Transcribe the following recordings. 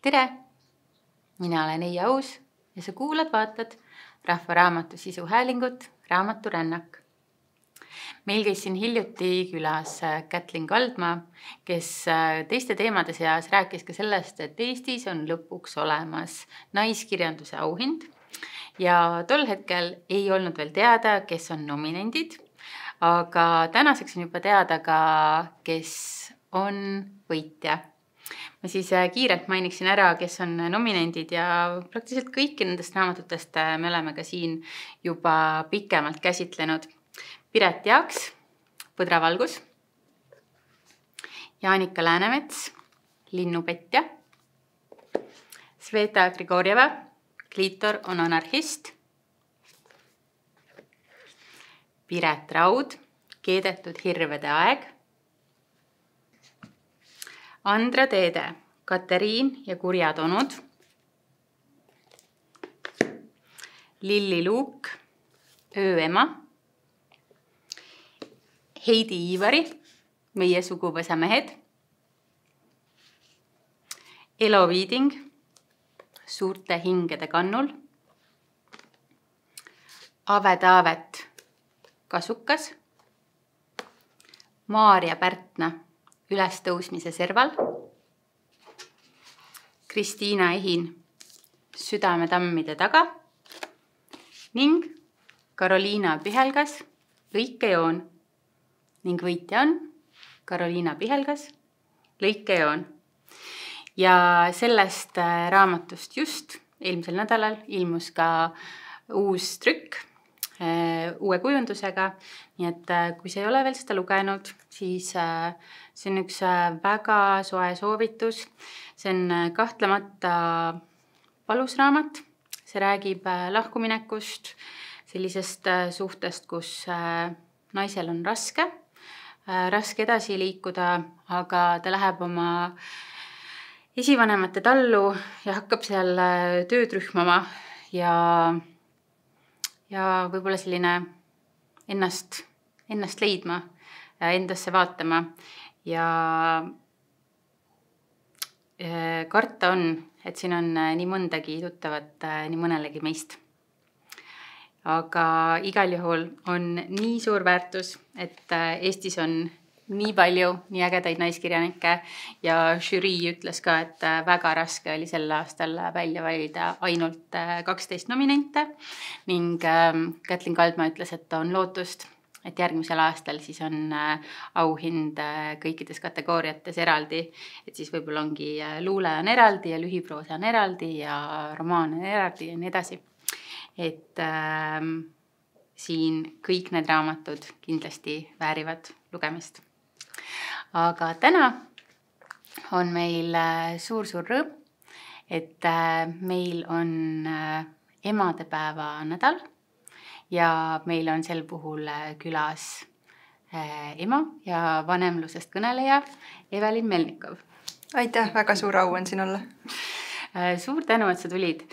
Tere! Mina olen Eija Aus ja sa vaatad Rahvaraamatu sisuhäälingut Raamaturännak. Meil käis siin hiljuti külas Kätlin Kaldmaa, kes teiste teemade seas rääkis ka sellest, et Eestis on lõpuks olemas naiskirjanduse auhind ja tol hetkel ei olnud veel teada, kes on nominendid, aga tänaseks on juba teada ka, kes on võitja. Ma siis kiirelt mainiksin ära, kes on nominendid ja praktiliselt kõiki nendest raamatutest me oleme ka siin juba pikemalt käsitlenud. Piret Jaaks, Põdravalgus, Jaanika Läänemets, Linnupetja, Sveta Grigorjeva, Kliitor on anarhist, Piret Raud, Keedetud hirvede aeg, Andra Teede, Kateriin ja kurjad onud, Lilli Luuk, Ööema, Heidi Iivari, Meie suguvõsamehed, Elo Viiding, Suurte hingede kannul, Ave Taavet, Kasukas, Maarja Pärtna, Ülestõusmise serval, Kristiina Ehin, Südametammide taga ning Karoliina Pihelgas, Lõikejoon ning võitja on Karoliina Pihelgas, Lõikejoon. Ja sellest raamatust just eelmisel nädalal ilmus ka uus trükk uue kujundusega, nii et kui sa ei ole veel seda lugenud, siis see on üks väga soe soovitus. See on kahtlemata valus raamat. See räägib lahkuminekust, sellisest suhtest, kus naisel on raske edasi liikuda, aga ta läheb oma esivanemate tallu ja hakkab seal tööd rühmama ja võib-olla selline ennast leidma, endasse vaatama ja karta on, et siin on nii mõndagi tuttavat nii mõnelegi meist. Aga igal juhul on nii suur väärtus, et Eestis on nii palju, nii ägedaid naiskirjanikke ja žürii ütles ka, et väga raske oli sel aastal välja valida ainult 12 nominente ning Kätlin Kaldmaa ütles, et on lootust, et järgmisel aastal siis on auhind kõikides kategooriates eraldi, et siis võib-olla ongi luule on eraldi ja lühiproosa on eraldi ja romaan on eraldi ja nii edasi. Et siin kõik need raamatud kindlasti väärivad lugemist. Aga täna on meil suur rõõm, et meil on emadepäeva nädal ja meil on sel puhul külas ema ja vanemlusest kõneleja Evelin Melnikov. Aitäh, väga suur au on siin olla. Suur tänu, et sa tulid.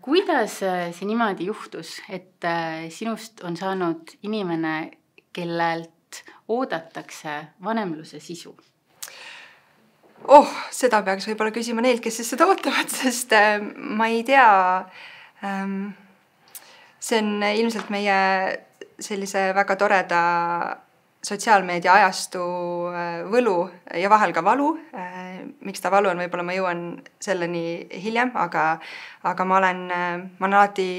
Kuidas see niimoodi juhtus, et sinust on saanud inimene, kellelt oodatakse vanemluse sisu? Seda peaks võib-olla küsima neilt, kes siis seda ootavad, sest ma ei tea. See on ilmselt meie sellise väga toreda sotsiaalmeedia ajastu võlu ja vahel ka valu. Miks ta valu on, võib-olla ma jõuan selleni hiljem, aga ma olen alati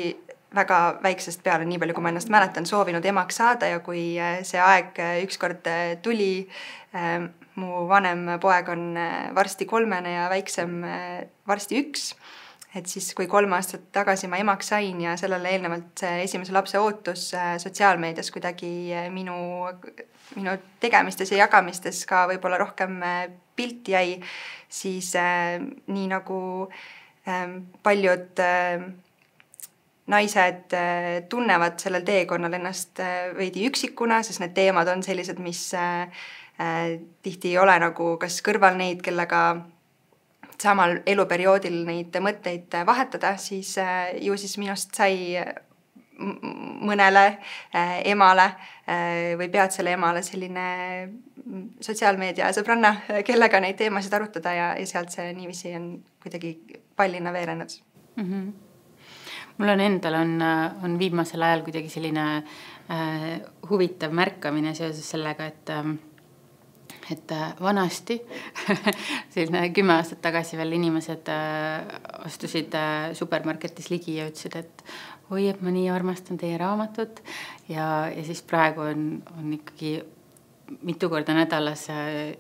väga väiksest peale, nii palju kui ma ennast mäletan, soovinud emaks saada ja kui see aeg ükskord tuli, mu vanem poeg on varsti 3 ja väiksem varsti 1, et siis kui 3 aastat tagasi ma emaks sain ja sellele eelnevalt esimese lapse ootus sotsiaalmeedias kuidagi minu tegemistes ja jagamistes ka võib-olla rohkem pilti jäi, siis nii nagu paljud naised tunnevad sellel teekonnal ennast veidi üksikuna, sest need teemad on sellised, mis tihti ei ole nagu kas kõrval neid, kellega samal eluperioodil neid mõtteid vahetada, siis ju siis minust sai mõnele emale või peatsele emale selline sotsiaalmeedia sõbranna, kellega neid teemasid arutada ja sealt see niiviisi on kuidagi pallina veerenud. Mul on endal on viimasel ajal kuidagi selline huvitav märkamine seoses sellega, et vanasti, selline 10 aastat tagasi veel inimesed astusid supermarketis ligi ja ütlesid, et oi, et ma nii armastan teie raamatut ja siis praegu on ikkagi mitu korda nädalas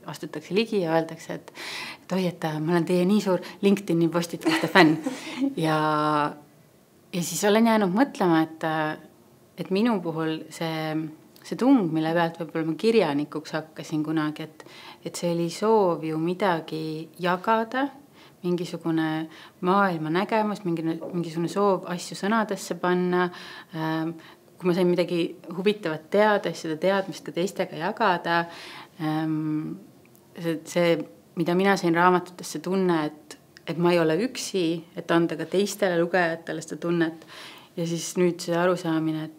astutakse ligi ja öeldakse, et oi, et ma olen teie nii suur LinkedIni postituste fänn ja siis olen jäänud mõtlema, et minu puhul see tung, mille pealt võib-olla ma kirjanikuks hakkasin kunagi, et see oli soov ju midagi jagada, mingisugune maailma nägemus, mingisugune soov asju sõnadesse panna, kui ma sain midagi huvitavat teada, seda teadmist ka teistega jagada, see, mida mina sain raamatutesse tunne, et ma ei ole üksi, et anda ka teistele lugejatele seda tunnet ja siis nüüd see arusaamine,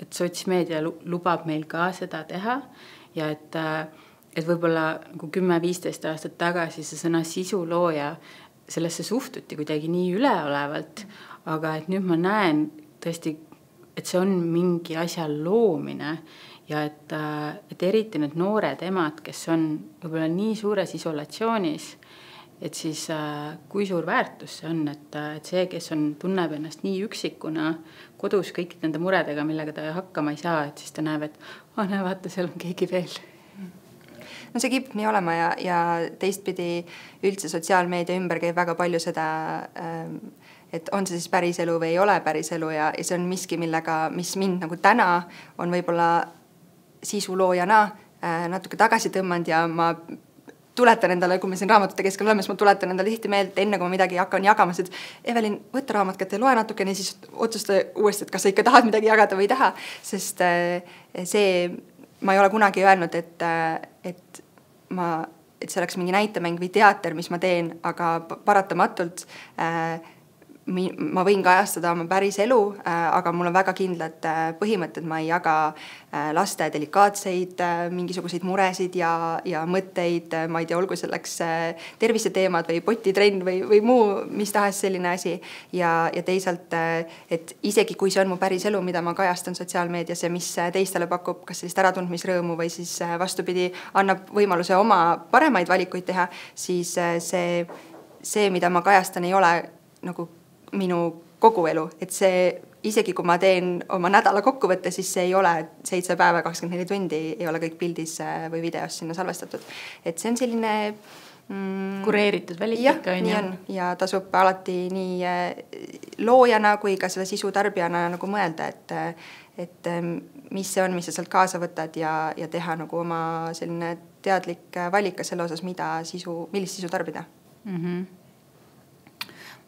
et sotsmeedia lubab meil ka seda teha ja et võib-olla 10-15 aastat tagasi see sõna sisulooja, sellesse suhtuti kuidagi nii üleolevalt, aga et nüüd ma näen tõesti, et see on mingi asja loomine ja et eriti need noored emad, kes on võib-olla nii suures isolatsioonis, et siis kui suur väärtus see on, et see, kes tunneb ennast nii üksikuna kodus kõik nende muredega, millega ta hakkama ei saa, et siis ta näeb, et näe, vaata, seal on keegi veel. No see kipub nii olema ja teistpidi üldse sotsiaalmeedia ümber käib väga palju seda, et on see siis päris elu või ei ole päris elu ja see on miski, mis mind nagu täna on võib-olla sisuloojana natuke tagasi tõmmanud ja ma tuletan endale, kui me siin raamatute keskel oleme, siis ma tuletan endale tihti meelde, enne kui ma midagi hakkan jagama, et Evelin, võtta raamat kätte, loe natukene, siis otsusta uuesti, et kas sa ikka tahad midagi jagada või ei taha, sest ma ei ole kunagi öelnud, et see oleks mingi näitemäng või teater, mis ma teen, aga paratamatult ma võin kajastada oma päris elu, aga mul on väga kindlad põhimõtted, ma ei jaga laste delikaatseid mingisuguseid muresid ja mõtteid, ma ei tea, olgu selleks terviseteemad või potitrenn või muu mis tahes selline asi ja teisalt, et isegi kui see on mu päris elu, mida ma kajastan sotsiaalmeedias ja mis teistele pakub kas sellist äratundmisrõõmu või siis vastupidi annab võimaluse oma paremaid valikuid teha, siis see, mida ma kajastan, ei ole nagu minu kogu elu, et see isegi kui ma teen oma nädala kokkuvõtte, siis see ei ole 7 päeva, 24 tundi, ei ole kõik pildis või videos sinna salvestatud. Et see on selline kureeritud välik ikka on. Nii on ja tasub alati nii loojana kui ka seda sisu tarbijana nagu mõelda, et mis see on, mis sa sealt kaasa võtad ja teha nagu oma selline teadlik valika selle osas, millist sisu tarbida.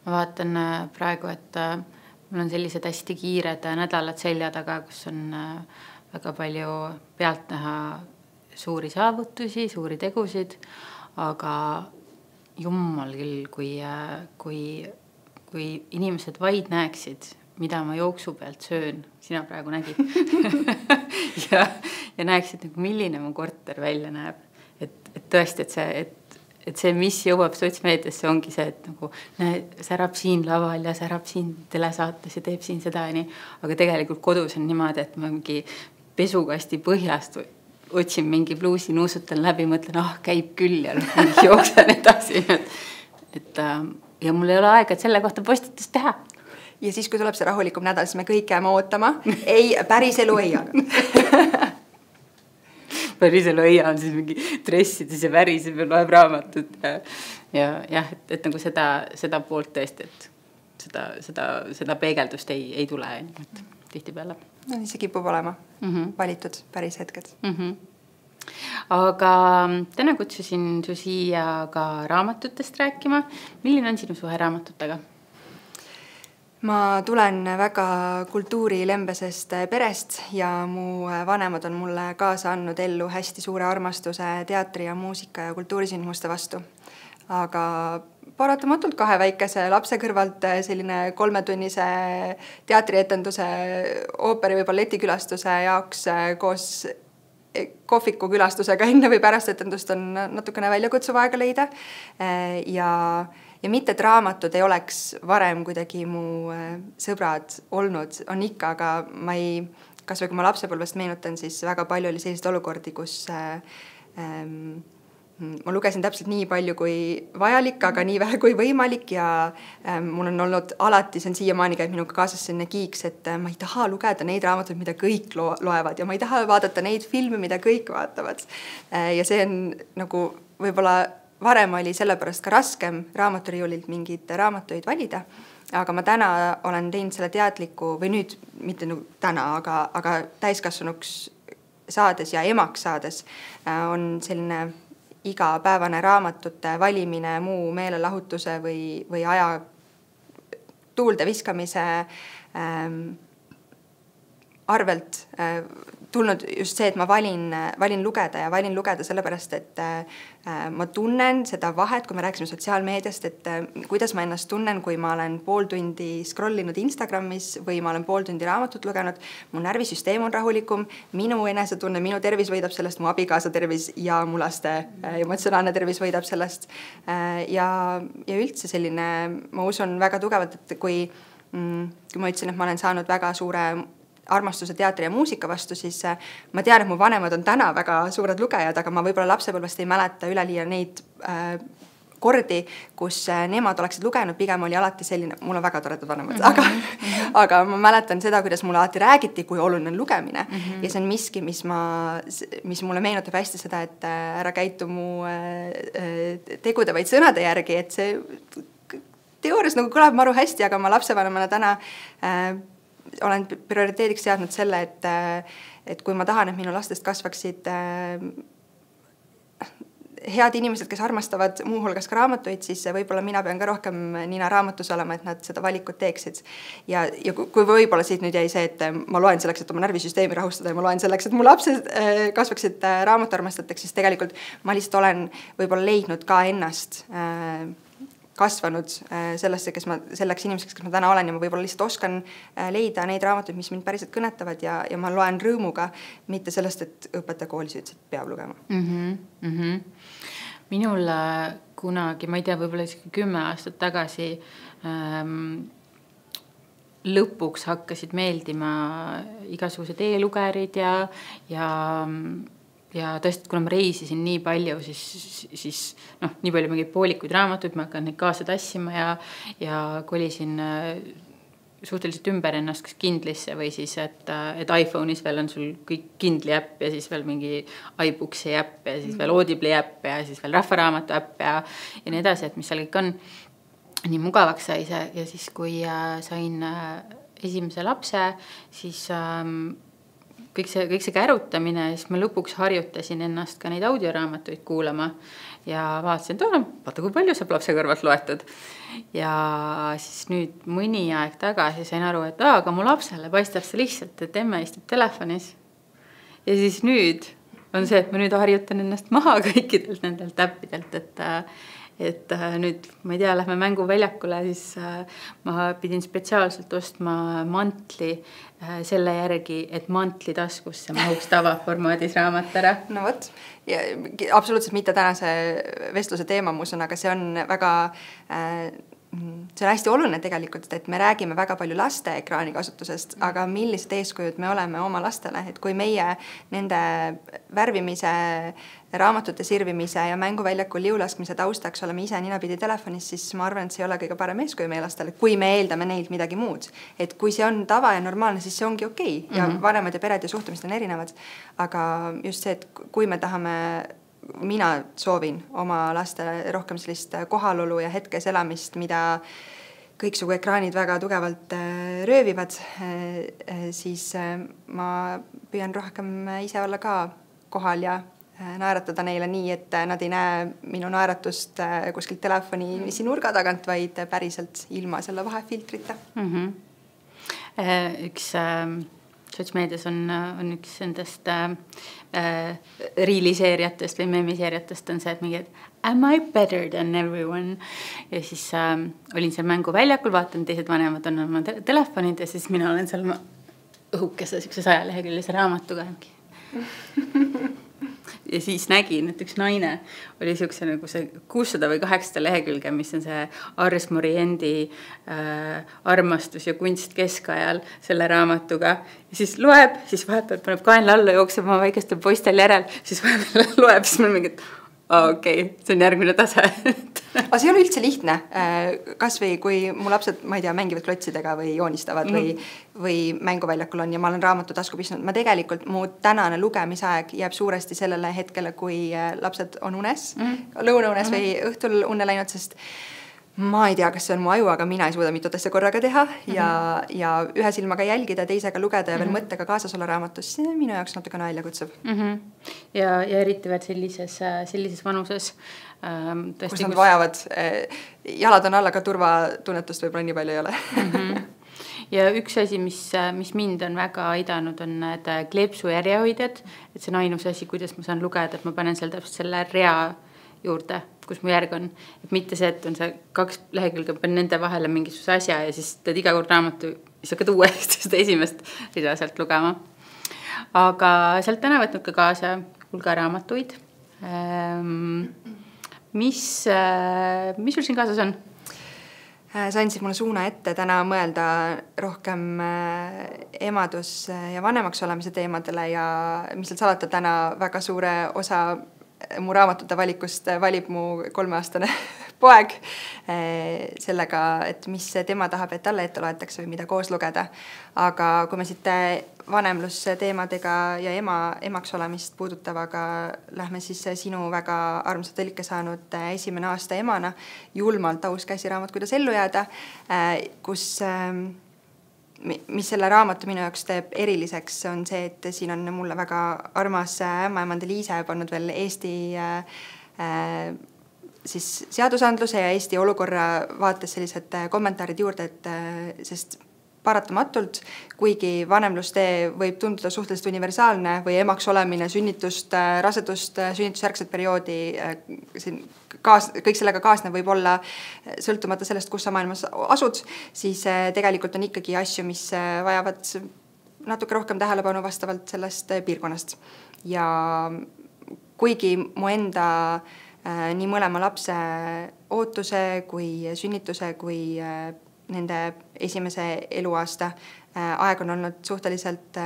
Ma vaatan praegu, et mul on sellised hästi kiired nädalad selja taga, kus on väga palju pealt näha suuri saavutusi, suuri tegusid, aga jummal küll, kui inimesed vaid näeksid, mida ma jooksu pealt söön, sina praegu nägid, ja näeksid, milline mu korter välja näeb. Et tõesti, et see, mis jõuab sotsmeediasse, ongi see, et nagu särab siin laval ja särab siin telesaates ja teeb siin seda, nii. Aga tegelikult kodus on niimoodi, et ma mingi pesukasti põhjast otsin mingi pluusi, nuusutan läbi, mõtlen, käib küll ja jooksen edasi. Ja mul ei ole aega, et selle kohta postitust teha. Ja siis, kui tuleb see rahulikum nädal, siis me kõik jääme ootama. Ei, päris elu ei jaga. Päris elu ei on siis mingi dressides ja väriseb ja loeb raamatut ja et nagu seda poolt tõesti, et seda peegeldust ei tule tihti peale. No see kipub olema valitud päris hetked. Aga täna kutsusin su siia ka raamatutest rääkima. Milline on sinu suhe raamatutega? Ma tulen väga kultuurilembesest perest ja mu vanemad on mulle kaasa andnud ellu hästi suure armastuse teatri ja muusika ja kultuurisündmuste vastu. Aga paratamatult 2 väikese lapse kõrvalt selline 3-tunnise teatrietenduse, ooperi või balletikülastuse jaoks koos kohviku külastusega enne või pärast etendust on natukene väljakutsuv aega leida ja mitte, et raamatud ei oleks varem kuidagi mu sõbrad olnud, on ikka, aga ma ei, kas või kui ma lapsepõlvest meenutan, siis väga palju oli selliseid olukordi, kus ma lugesin täpselt nii palju kui vajalik, aga nii vähe kui võimalik ja mul on olnud alati, see on siiamaani käib minuga kaasas selline kiiks, et ma ei taha lugeda neid raamatuid, mida kõik loevad ja ma ei taha vaadata neid filme, mida kõik vaatavad. Ja see on nagu võib-olla varem oli sellepärast ka raskem raamaturiiulilt mingeid raamatuid valida, aga ma täna olen teinud selle teadliku, või nüüd mitte täna, aga täiskasvanuks saades ja emaks saades on selline igapäevane raamatute valimine muu meelelahutuse või aja tuulde viskamise arvelt tulnud just see, et ma valin lugeda ja valin lugeda sellepärast, et ma tunnen seda vahet, kui me rääkisime sotsiaalmeediast, et kuidas ma ennast tunnen, kui ma olen pool tundi scrollinud Instagramis või ma olen pool tundi raamatut lugenud, mu närvisüsteem on rahulikum, minu enesetunne, minu tervis võidab sellest, mu abikaasa tervis ja mu laste emotsionaalne tervis võidab sellest. Ja üldse selline, ma usun väga tugevalt, et kui ma ütlesin, et ma olen saanud väga suure armastuse teatri ja muusika vastu, siis ma tean, et mu vanemad on täna väga suured lugejad, aga ma võib-olla lapsepõlvest ei mäleta üleliia neid kordi, kus nemad oleksid lugenud, pigem oli alati selline, mul on väga toredad vanemad, aga ma mäletan seda, kuidas mulle alati räägiti, kui oluline on lugemine ja see on miski, mis mulle meenutab hästi seda, et ära käitu mu tegude vaid sõnade järgi, et see teoorias nagu kõlab maru hästi, aga ma lapsevanemana täna olen prioriteediks seadnud selle, et kui ma tahan, et minu lastest kasvaksid head inimesed, kes armastavad muuhulgas ka raamatuid, siis võib-olla mina pean ka rohkem nina raamatus olema, et nad seda valikut teeksid. Ja kui võib-olla siit nüüd jäi see, et ma loen selleks, et oma närvisüsteemi rahustada ja ma loen selleks, et mu lapsed kasvaksid raamatuarmastateks, siis tegelikult ma lihtsalt olen võib-olla leidnud ka ennast kasvanud selleks inimeseks, kes ma täna olen ja ma võib-olla lihtsalt oskan leida neid raamatuid, mis mind päriselt kõnetavad ja ma loen rõõmuga, mitte sellest, et õpetaja koolis ütles, et peab lugema. Minul kunagi, ma ei tea, võib-olla 10 aastat tagasi lõpuks hakkasid meeldima igasugused e-lugerid ja tõesti, kuna ma reisisin nii palju, siis nii palju mingeid poolikuid raamatuid, ma hakkan neid kaasa tassima ja kolisin suhteliselt ümber ennast kas Kindlisse või siis, et iPhone'is veel on sul kõik Kindli äpp ja siis veel mingi iBooksi äpp ja siis veel Audible'i äpp ja siis veel Rahvaraamatu äpp ja nii edasi, et mis seal kõik on. Nii mugavaks sai see ja siis, kui sain esimese lapse, siis kõik see kärutamine ja siis ma lõpuks harjutasin ennast ka neid audioraamatuid kuulama ja vaatasin, et vaata, kui palju saab lapse kõrvalt loetud. Ja siis nüüd mõni aeg tagasi sain aru, et aga mu lapsele paistab see lihtsalt, et emme istub telefonis. Ja siis nüüd on see, et ma nüüd harjutan ennast maha kõikidelt nendelt äppidelt, et nüüd, ma ei tea, lähme mänguväljakule, siis ma pidin spetsiaalselt ostma mantli selle järgi, et mantli taskusse mahuks tavaformaadis raamat ära. No võt, ja absoluutselt mitte tänase vestluse teema, ma usun, aga see on väga... See on hästi oluline tegelikult, et me räägime väga palju laste ekraani kasutusest, aga millised eeskujud me oleme oma lastele, et kui meie nende värvimise, raamatute sirvimise ja mänguväljakul liulaskmise taustaks oleme ise ninapidi telefonis, siis ma arvan, et see ei ole kõige parem eeskuju meie lastele, kui me eeldame neilt midagi muud. Et kui see on tava ja normaalne, siis see ongi okei. Ja vanemad ja pered ja suhtumist on erinevad. Aga just see, et kui me tahame... Mina soovin oma lastele rohkem sellist kohalolu ja hetkes elamist, mida kõiksugu ekraanid väga tugevalt röövivad, siis ma püüan rohkem ise olla ka kohal ja naeratada neile nii, et nad ei näe minu naeratust kuskilt telefoni nurga tagant, vaid päriselt ilma selle vahefiltrita. Üks... sotsmeedias on üks endast riiliseeriatest või meemiseeriatest on see, et mingi, et am I better than everyone? Ja siis olin seal mänguväljakul, vaatan, teised vanemad on oma telefonid ja siis mina olen seal õhukese 100 leheküljelise raamatuga. ja siis nägin, et üks naine oli siukse nagu see 600 või 800 lehekülge, mis on see Ars Moriendi armastus ja kunst keskajal selle raamatuga. Ja siis loeb, siis vahepeal paneb kaenla alla, jookseb oma väikestel poistel järel, siis vahepeal loeb, siis mul mingit, okei, see on järgmine tase. Aga see ei ole üldse lihtne, kas või kui mu lapsed, ma ei tea, mängivad klotsidega või joonistavad või mänguväljakul on ja ma olen raamatu tasku pistnud. Ma tegelikult, mu tänane lugemisaeg jääb suuresti sellele hetkele, kui lapsed on unes, lõunaunes või õhtul unne läinud, sest ma ei tea, kas see on mu aju, aga mina ei suuda mitut asja korraga teha ja ühe silmaga jälgida, teisega lugeda ja veel mõttega kaasas olla raamatus, see minu jaoks natuke välja kutsub. Ja eriti veel sellises vanuses. Kus nad vajavad, jalad on all, aga turvatunnetust võib-olla nii palju ei ole. Ja üks asi, mis mind on väga aidanud, on need kleepsu järjehoidjad, et see on ainus asi, kuidas ma saan lugeda, et ma panen seal täpselt selle rea juurde, kus mu järg on. Et mitte see, et on see 2 lehekülge, panen nende vahele mingisuguse asja ja siis teed iga kord raamatu, siis hakkad uuesti seda esimest rida sealt lugema. Aga sealt täna võtnud ka kaasa hulga raamatuid. Mis sul siin kaasas on? Sa andsid mulle suuna ette täna mõelda rohkem emadus ja vanemaks olemise teemadele ja mis seal salata täna väga suure osa mu raamatute valikust valib mu 3-aastane poeg sellega, et mis tema tahab, et talle ette loetakse või mida koos lugeda. Aga kui me siit vanemlusteemadega ja emaks olemist puudutavaga lähme siis sinu väga armsa tõlke saanud 1. aasta emana julmalt aus käsiraamat, kuidas ellu jääda, mis selle raamatu minu jaoks teeb eriliseks, on see, et siin on mulle väga armas ämmaemande Liise pannud veel Eesti siis seadusandluse ja Eesti olukorra vaates sellised kommentaarid juurde, et sest paratamatult, kuigi vanemlustee võib tunduda suhteliselt universaalne või emaks olemine, sünnitust, rasedust, sünnitusjärgset perioodi, kõik sellega kaasnev võib olla sõltumata sellest, kus sa maailmas asud, siis tegelikult on ikkagi asju, mis vajavad natuke rohkem tähelepanu vastavalt sellest piirkonnast. Ja kuigi mu enda nii mõlema lapse ootuse kui sünnituse kui nende esimese eluaasta aeg on olnud suhteliselt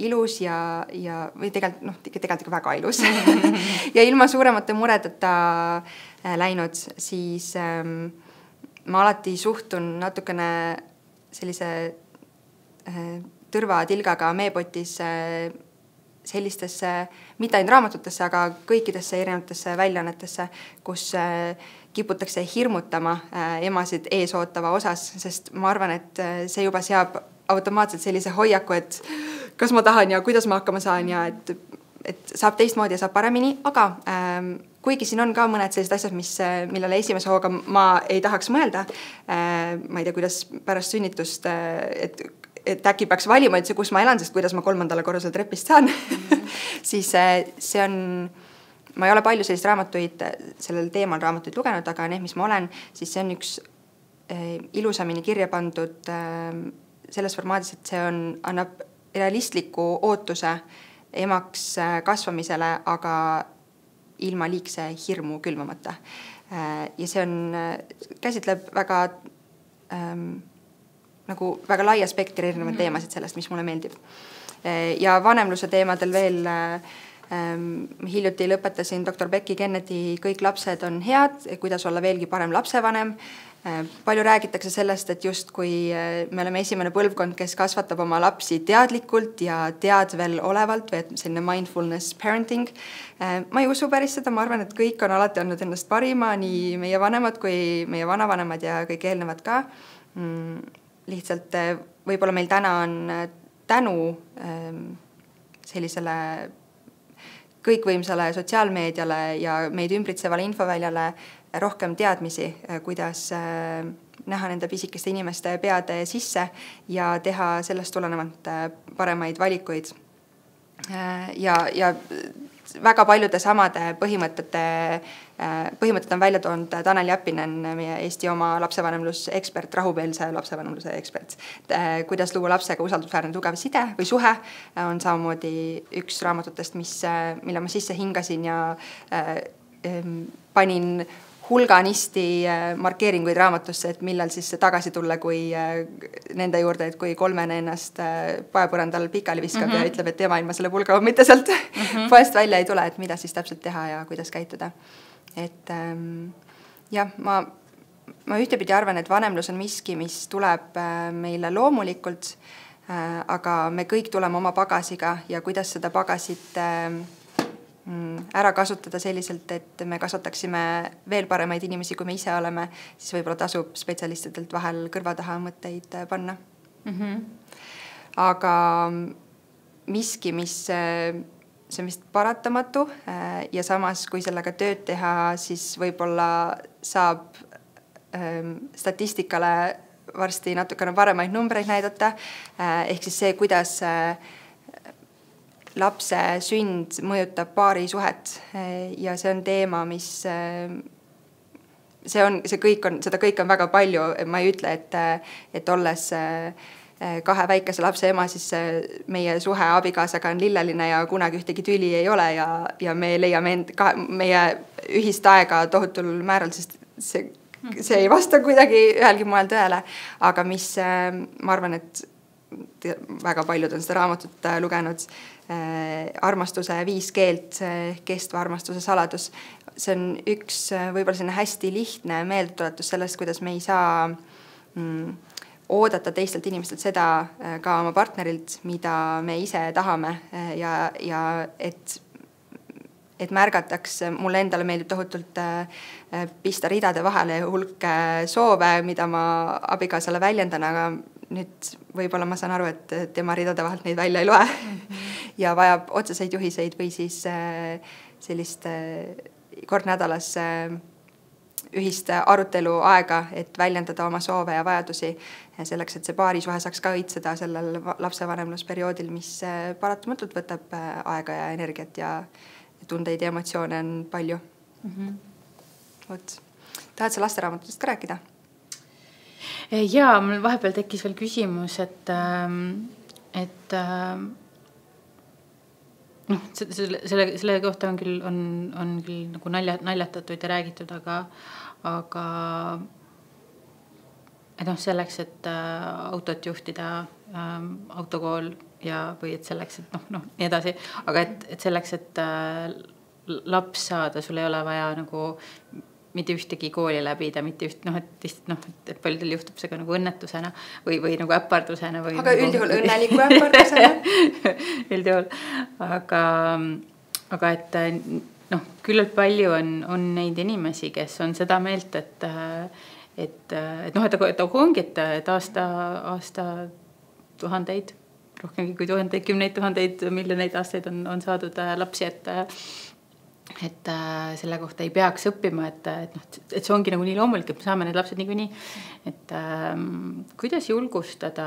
ilus või tegelikult ikka väga ilus ja ilma suuremate muredeta läinud, siis ma alati suhtun natukene sellise tõrvatilgaga meepotis sellistesse, mitte ainult raamatutesse, aga kõikidesse erinevatesse väljaannetesse, kus kiputakse hirmutama emasid ees ootava osas, sest ma arvan, et see juba seab automaatselt sellise hoiaku, et kas ma tahan ja kuidas ma hakkama saan ja et saab teistmoodi ja saab paremini, aga kuigi siin on ka mõned sellised asjad, millele esimese hooga ma ei tahaks mõelda, ma ei tea, kuidas pärast sünnitust, et äkki peaks valima üldse, kus ma elan, sest kuidas ma 3. korrusel trepist saan, siis see on, ma ei ole palju sellist raamatuid, sellel teemal raamatuid lugenud, aga need, mis ma olen, siis see on üks ilusamini kirja pandud selles formaadis, et see annab realistliku ootuse emaks kasvamisele, aga ilma liigse hirmu külvamata. Ja see käsitleb väga nagu väga laia spektri erinevaid teemasid sellest, mis mulle meeldib. Ja vanemluse teemadel veel hiljuti lõpetasin Dr. Becky Kennedy Kõik lapsed on head, kuidas olla veelgi parem lapsevanem. Palju räägitakse sellest, et just kui me oleme esimene põlvkond, kes kasvatab oma lapsi teadlikult ja teadvel olevalt või selline mindfulness parenting. Ma ei usu päris seda, ma arvan, et kõik on alati andnud ennast parima, nii meie vanemad kui meie vanavanemad ja kõik eelnevad ka. Lihtsalt võib-olla meil täna on tänu sellisele kõikvõimsale sotsiaalmeediale ja meid ümbritsevale infoväljale rohkem teadmisi, kuidas näha nende pisikeste inimeste peade sisse ja teha sellest tulenevalt paremaid valikuid. Ja väga paljude samade põhimõtted on välja toonud Tanel Jeppinen, meie Eesti oma lapsevanemlusekspert, rahumeelse lapsevanemluse ekspert. Kuidas luua lapsega usaldusväärne tugev side või suhe on samamoodi üks raamatutest, mille ma sisse hingasin ja panin hulganisti markeeringuid raamatusse, et millal siis tagasi tulla, kui nende juurde, et kui kolmene ennast paepõrandal pikali viskab ja ütleb, et tema ilma selle pulga mitte sealt poest välja ei tule, et mida siis täpselt teha ja kuidas käituda. Et jah, ma ühtepidi arvan, et vanemlus on miski, mis tuleb meile loomulikult, aga me kõik tuleme oma pagasiga ja kuidas seda pagasit ära kasutada selliselt, et me kasvataksime veel paremaid inimesi, kui me ise oleme, siis võib-olla tasub spetsialistidelt vahel kõrva taha mõtteid panna. Aga miski, see on vist paratamatu ja samas, kui sellega tööd teha, siis võib-olla saab statistikale varsti natukene paremaid numbreid näidata. Ehk siis see, kuidas lapse sünd mõjutab paari suhet ja see on teema, mis seda kõik on väga palju. Ma ei ütle, et olles 2 väikese lapse ema, siis meie suhe abikaasaga on lilleline ja kunagi ühtegi tüli ei ole ja me leiame meie ühist aega tohutul määral, sest see ei vasta kuidagi ühelgi moel tõele. Aga mis ma arvan, et väga paljud on seda raamatut lugenud, armastuse 5 keelt, kestva armastuse saladus. See on üks võib-olla selline hästi lihtne meeldetuletus sellest, kuidas me ei saa oodata teistelt inimestelt seda ka oma partnerilt, mida me ise tahame ja et märgataks, mulle endale meeldib tohutult pista ridade vahele hulk soove, mida ma abikaasale väljendan, aga nüüd võib-olla ma saan aru, et tema ridade vahelt neid välja ei loe ja vajab otseseid juhiseid või siis sellist kord nädalas ühist arutelu aega, et väljendada oma soove ja vajadusi selleks, et see paarisuhe saaks ka õitseda sellel lapsevanemlusperioodil, mis paratamatult võtab aega ja energiat ja tundeid ja emotsioone on palju. Tahad sa lasteraamatutest ka rääkida? Jaa, mul vahepeal tekkis veel küsimus, et selle kohta on küll nagu naljatatud ja räägitud, aga et selleks, et autot juhtida, autokool või et selleks, et nii edasi, aga et selleks, et laps saada, sul ei ole vaja nagu mitte ühtegi kooli läbida, et paljudel juhtub see ka nagu õnnetusena või nagu äpardusena. Aga üldjuhul õnneliku äpardusena? Üldjuhul. Aga et küllalt palju on neid inimesi, kes on seda meelt, et ongi, et aasta tuhandeid, rohkemgi kui tuhandeid, 10 000 miljoneid aastaid on saadud lapsi, et selle kohta ei peaks õppima, et see ongi nagu nii loomulik, et me saame need lapsed niikuinii. Et kuidas julgustada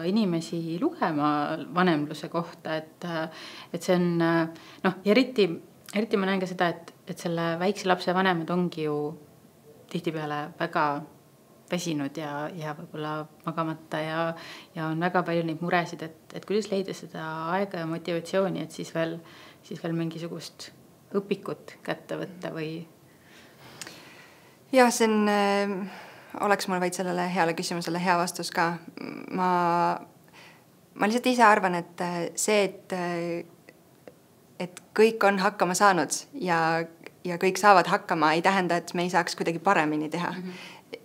inimesi lugema vanemluse kohta, et see on, eriti ma näen ka seda, et selle väikse lapse vanemad ongi ju tihtipeale väga väsinud ja võib-olla magamata ja on väga palju neid muresid, et kuidas leida seda aega ja motivatsiooni, et siis veel mingisugust õpikut kätte võtta või? Jah, see oleks mul vaid sellele heale küsimusele hea vastus ka. Ma lihtsalt ise arvan, et see, et kõik on hakkama saanud ja kõik saavad hakkama, ei tähenda, et me ei saaks kuidagi paremini teha.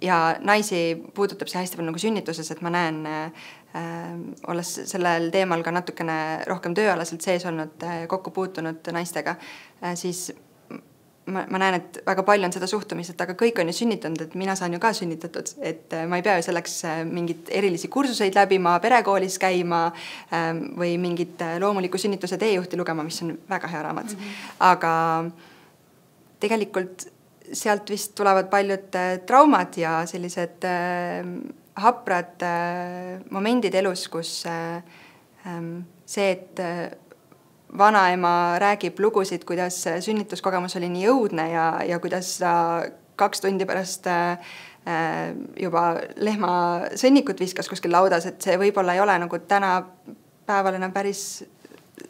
Ja naisi puudutab see hästi palju nagu sünnituses, et ma näen, olles sellel teemal ka natukene rohkem tööalaselt sees olnud, kokku puutunud naistega, siis ma näen, et väga palju on seda suhtumist, et aga kõik on ju sünnitanud, et mina saan ju ka sünnitatud, et ma ei pea ju selleks mingit erilisi kursuseid läbima, perekoolis käima või mingit loomuliku sünnituse teejuhti lugema, mis on väga hea raamat. Aga tegelikult sealt vist tulevad paljud traumad ja sellised haprad momendid elus, kus see, et vanaema räägib lugusid, kuidas sünnituskogemus oli nii õudne ja kuidas ta 2 tundi pärast juba lehma sõnnikut viskas kuskil laudas, et see võib-olla ei ole nagu tänapäeval enam päris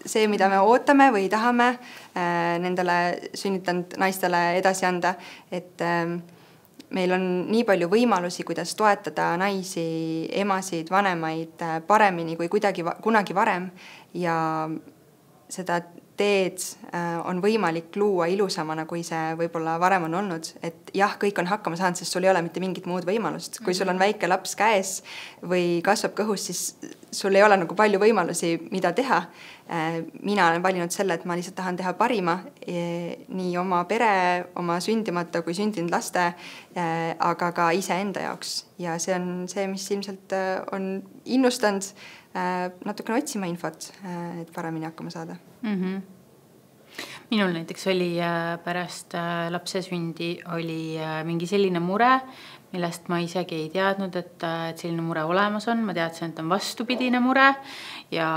see, mida me ootame või tahame nendele sünnitanud naistele edasi anda, et meil on nii palju võimalusi, kuidas toetada naisi, emasid, vanemaid paremini kui kunagi varem ja seda teed on võimalik luua ilusamana, kui see võib-olla varem on olnud. Et jah, kõik on hakkama saanud, sest sul ei ole mitte mingit muud võimalust. Kui sul on väike laps käes või kasvab kõhus, siis sul ei ole nagu palju võimalusi, mida teha. Mina olen valinud selle, et ma lihtsalt tahan teha parima nii oma pere, oma sündimata kui sündinud laste, aga ka ise enda jaoks. Ja see on see, mis ilmselt on innustanud natukene otsima infot, et paremini hakkama saada. Minul näiteks oli pärast lapse sündi oli mingi selline mure, millest ma isegi ei teadnud, et selline mure olemas on. Ma teadsin, et on vastupidine mure ja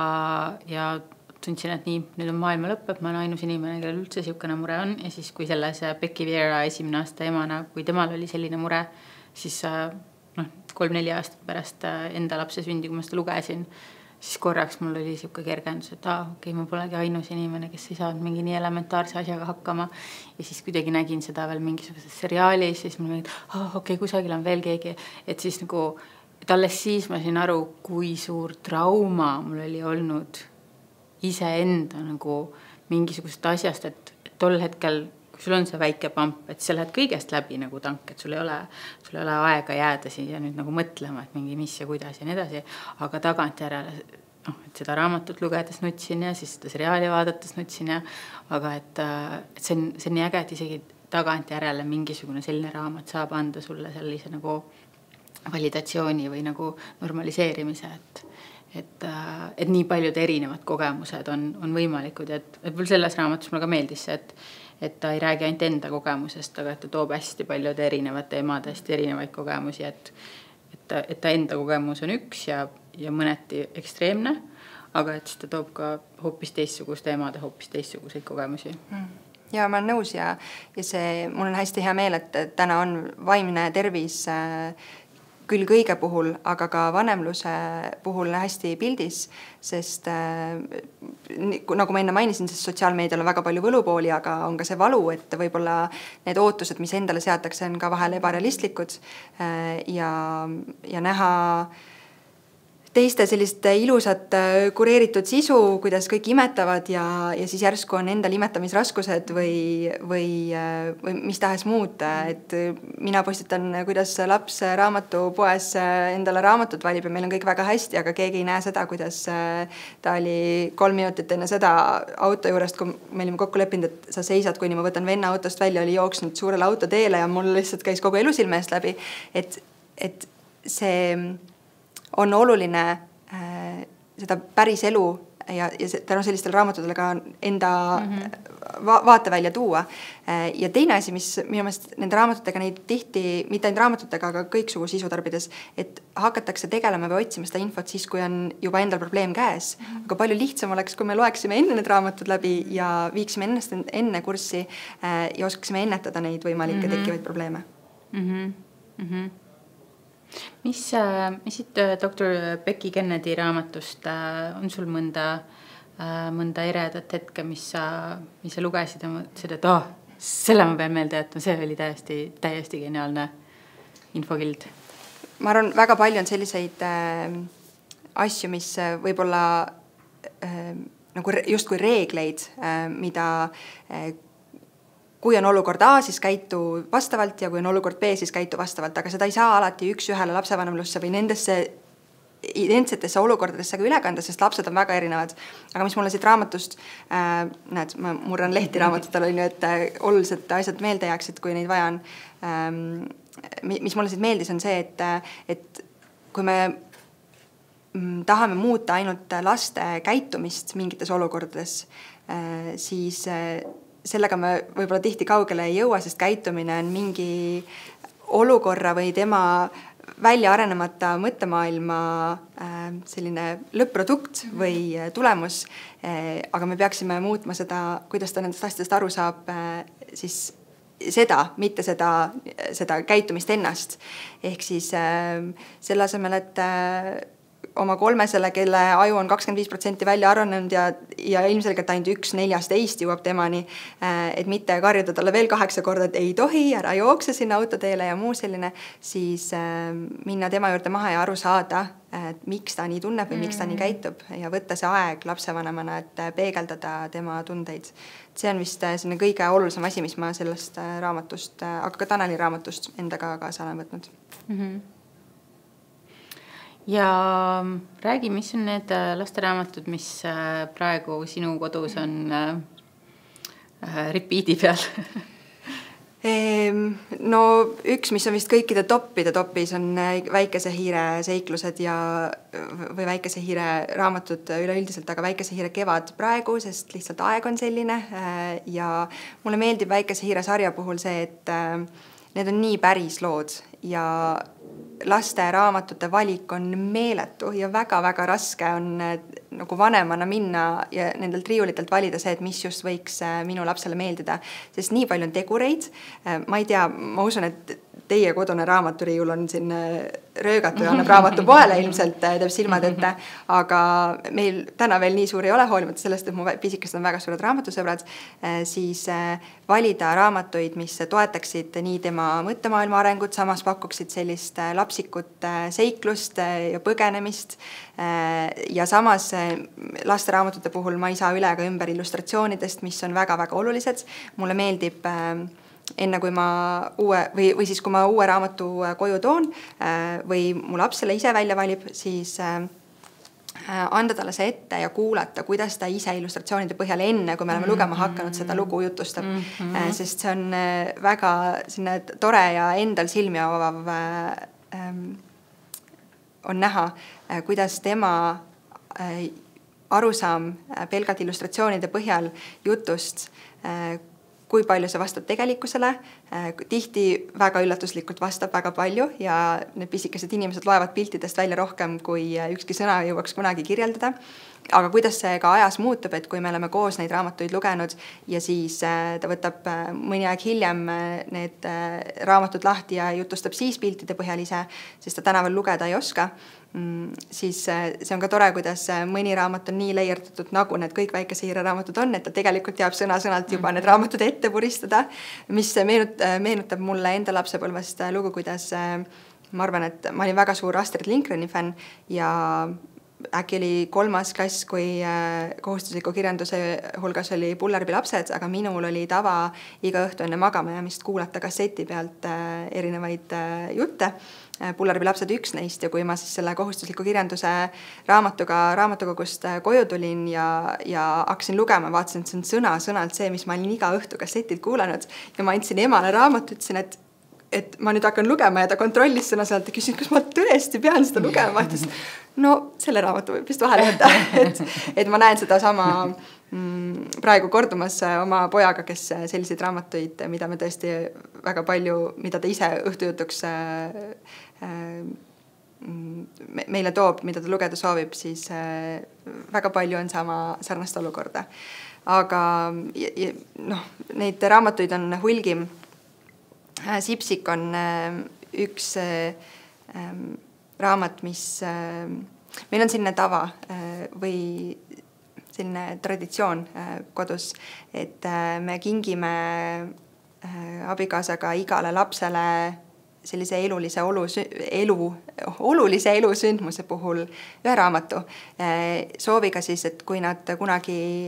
tundsin, et nii, nüüd on maailma lõpp, et ma olen ainus inimene, kellel üldse siukene mure on. Ja siis, kui selles Becky Vieira 1. aasta emana, kui temal oli selline mure, siis 3-4 aastat pärast enda lapse sündi, kui ma seda lugesin, siis korraks mul oli siuke kergendus, et okei, ma polegi ainus inimene, kes ei saanud mingi nii elementaarse asjaga hakkama. Ja siis kuidagi nägin seda veel mingisuguses seriaalis, siis mul mõtled, okei, kusagil on veel keegi. Et siis nagu, et alles siis ma sain aru, kui suur trauma mul oli olnud iseenda nagu mingisugust asjast, et tol hetkel sul on see väike pamp, et sa lähed kõigest läbi nagu tank, et sul ei ole aega jääda siia nüüd nagu mõtlema, et mingi mis ja kuidas ja nii edasi, aga tagantjärele, et seda raamatut lugedes nutsin ja siis seda seriaali vaadates nutsin ja, aga et see on nii äge, et isegi tagantjärele mingisugune selline raamat saab anda sulle sellise nagu validatsiooni või nagu normaliseerimise, et nii paljud erinevad kogemused on võimalikud, et veel selles raamatus mulle ka meeldis see, et ta ei räägi ainult enda kogemusest, aga et ta toob hästi paljud erinevate emadest erinevaid kogemusi, et ta enda kogemus on üks ja mõneti ekstreemne, aga et siis ta toob ka hoopis teistsuguste emade hoopis teistsuguseid kogemusi. Ja ma olen nõus ja see, mul on hästi hea meel, et täna on vaimne tervis küll kõige puhul, aga ka vanemluse puhul hästi pildis, sest nagu ma enne mainisin, sest sotsiaalmeedial on väga palju võlupooli, aga on ka see valu, et võib-olla need ootused, mis endale seatakse, on ka vahel ebarealistlikud ja näha teiste sellist ilusat kureeritud sisu, kuidas kõik imetavad ja siis järsku on endal imetamisraskused või mis tahes muud. Et mina postitan, kuidas laps raamatupoes endale raamatut valib ja meil on kõik väga hästi, aga keegi ei näe seda, kuidas ta oli 3 minutit enne seda auto juurest, kui me olime kokku leppinud, et sa seisad, kuni ma võtan venna autost välja, oli jooksnud suurele autoteele ja mul lihtsalt käis kogu elu silme eest läbi. Et see on oluline seda päris elu ja tänu sellistele raamatutele ka enda vaate välja tuua. Ja teine asi, mis minu meelest nende raamatutega neid tihti, mitte ainult raamatutega, aga kõiksugu sisu tarbides, et hakatakse tegelema või otsima seda infot siis, kui on juba endal probleem käes. Aga palju lihtsam oleks, kui me loeksime enne need raamatud läbi ja viiksime ennast enne kurssi ja oskaksime ennetada neid võimalikke tekkivaid probleeme. Mis siit Dr. Becky Kennedy raamatust on sul mõnda eredat hetke, mis sa lugesid ja mõtlesid, et selle ma pean meelde jätma, see oli täiesti geniaalne infokild. Ma arvan, väga palju on selliseid asju, mis võib-olla nagu just kui reegleid, mida kui on olukord A, siis käitu vastavalt ja kui on olukord B, siis käitu vastavalt, aga seda ei saa alati üks-ühele lapsevanemlusse või nendesse identsetesse olukordadesse ka üle kanda, sest lapsed on väga erinevad. Aga mis mulle siit raamatust, näed, ma murran lehti raamatutel, on ju, et olulised asjad meelde jääksid, kui neid vaja on. Mis mulle siit meeldis, on see, et kui me tahame muuta ainult laste käitumist mingites olukordades, siis sellega me võib-olla tihti kaugele ei jõua, sest käitumine on mingi olukorra või tema välja arenemata mõttemaailma selline lõpp-produkt või tulemus, aga me peaksime muutma seda, kuidas ta nendest asjadest aru saab, siis seda, mitte seda käitumist ennast. Ehk siis selle asemel, et oma 3-sele, kelle aju on 25% välja arenenud ja ilmselgelt ainult 1/4 teist jõuab temani, et mitte karjuda talle veel 8 korda, et ei tohi, ära jookse sinna autoteele ja muu selline, siis minna tema juurde maha ja aru saada, et miks ta nii tunneb või miks ta nii käitub ja võtta see aeg lapsevanemana, et peegeldada tema tundeid. See on vist selline kõige olulisem asi, mis ma sellest raamatust, aga ka Taneli raamatust endaga kaasa olen võtnud. Ja räägi, mis on need lasteraamatud, mis praegu sinu kodus on repeat'i peal? No üks, mis on vist kõikide topis on Väikese hiire seiklused või Väikese hiire raamatud üleüldiselt, aga Väikese hiire kevad praegu, sest lihtsalt aeg on selline ja mulle meeldib Väikese hiire sarja puhul see, et need on nii päris lood ja laste raamatute valik on meeletu ja väga-väga raske on nagu vanemana minna ja nendelt riiulitelt valida see, et mis just võiks minu lapsele meeldida, sest nii palju on tegureid. Ma ei tea, ma usun, et teie kodune raamaturiiul on siin röögatu ja annab raamatu poele ilmselt, teeb silmad ette, aga meil täna veel nii suur ei ole, hoolimata sellest, et mu pisikesed on väga suured raamatusõbrad, siis valida raamatuid, mis toetaksid nii tema mõttemaailma arengut, samas pakuksid sellist lapsikut seiklust ja põgenemist ja samas lasteraamatute puhul ma ei saa üle ega ümber illustratsioonidest, mis on väga-väga olulised. Mulle meeldib enne kui ma või siis kui ma uue raamatu koju toon või mu laps selle ise välja valib, siis anda talle see ette ja kuulata, kuidas ta ise illustratsioonide põhjal enne, kui me oleme lugema hakanud, seda lugu jutustab. Sest see on väga sinne tore ja endal silmi avav on näha, kuidas tema arusaam pelgalt illustratsioonide põhjal jutust, kui palju see vastab tegelikkusele. Tihti väga üllatuslikult vastab väga palju ja need pisikesed inimesed loevad piltidest välja rohkem, kui ükski sõna jõuaks kunagi kirjeldada. Aga kuidas see ka ajas muutub, et kui me oleme koos neid raamatuid lugenud ja siis ta võtab mõni aeg hiljem need raamatud lahti ja jutustab siis piltide põhjal ise, sest ta tänaval lugeda ei oska, siis see on ka tore, kuidas mõni raamat on nii leierdatud, nagu need kõik Väikese hiire raamatud on, et ta tegelikult teab sõna-sõnalt juba need raamatud ette puristada, mis meenutab mulle enda lapsepõlvest lugu, kuidas ma arvan, et ma olin väga suur Astrid Lindgreni fänn ja äkki oli 3. klass, kui kohustusliku kirjanduse hulgas oli Pullerbi lapsed, aga minul oli tava iga õhtu enne magamajäämist kuulata kasseti pealt erinevaid jutte. Pullerbi lapsed üks neist ja kui ma siis selle kohustusliku kirjanduse raamatukogust koju tulin ja hakkasin lugema, vaatasin, et see on sõna-sõnalt see, mis ma olin iga õhtu kassetilt kuulanud ja ma andsin emale raamatu, ütlesin, et ma nüüd hakkan lugema ja ta kontrollis sõna-sõnalt ja küsin, kas ma tõesti pean seda lugema, et no selle raamatu võib vist vahele võtta, et ma näen seda sama praegu kordumas oma pojaga, kes selliseid raamatuid, mida me tõesti väga palju, mida ta ise õhtujutuks meile toob, mida ta lugeda soovib, siis väga palju on sarnast olukorda. Aga neid raamatuid on hulgi. Sipsik on üks raamat, mis meil on selline tava või selline traditsioon kodus, et me kingime abikaasaga igale lapsele sellise olulise elusündmuse puhul ühe raamatu. Sooviga siis, et kui nad kunagi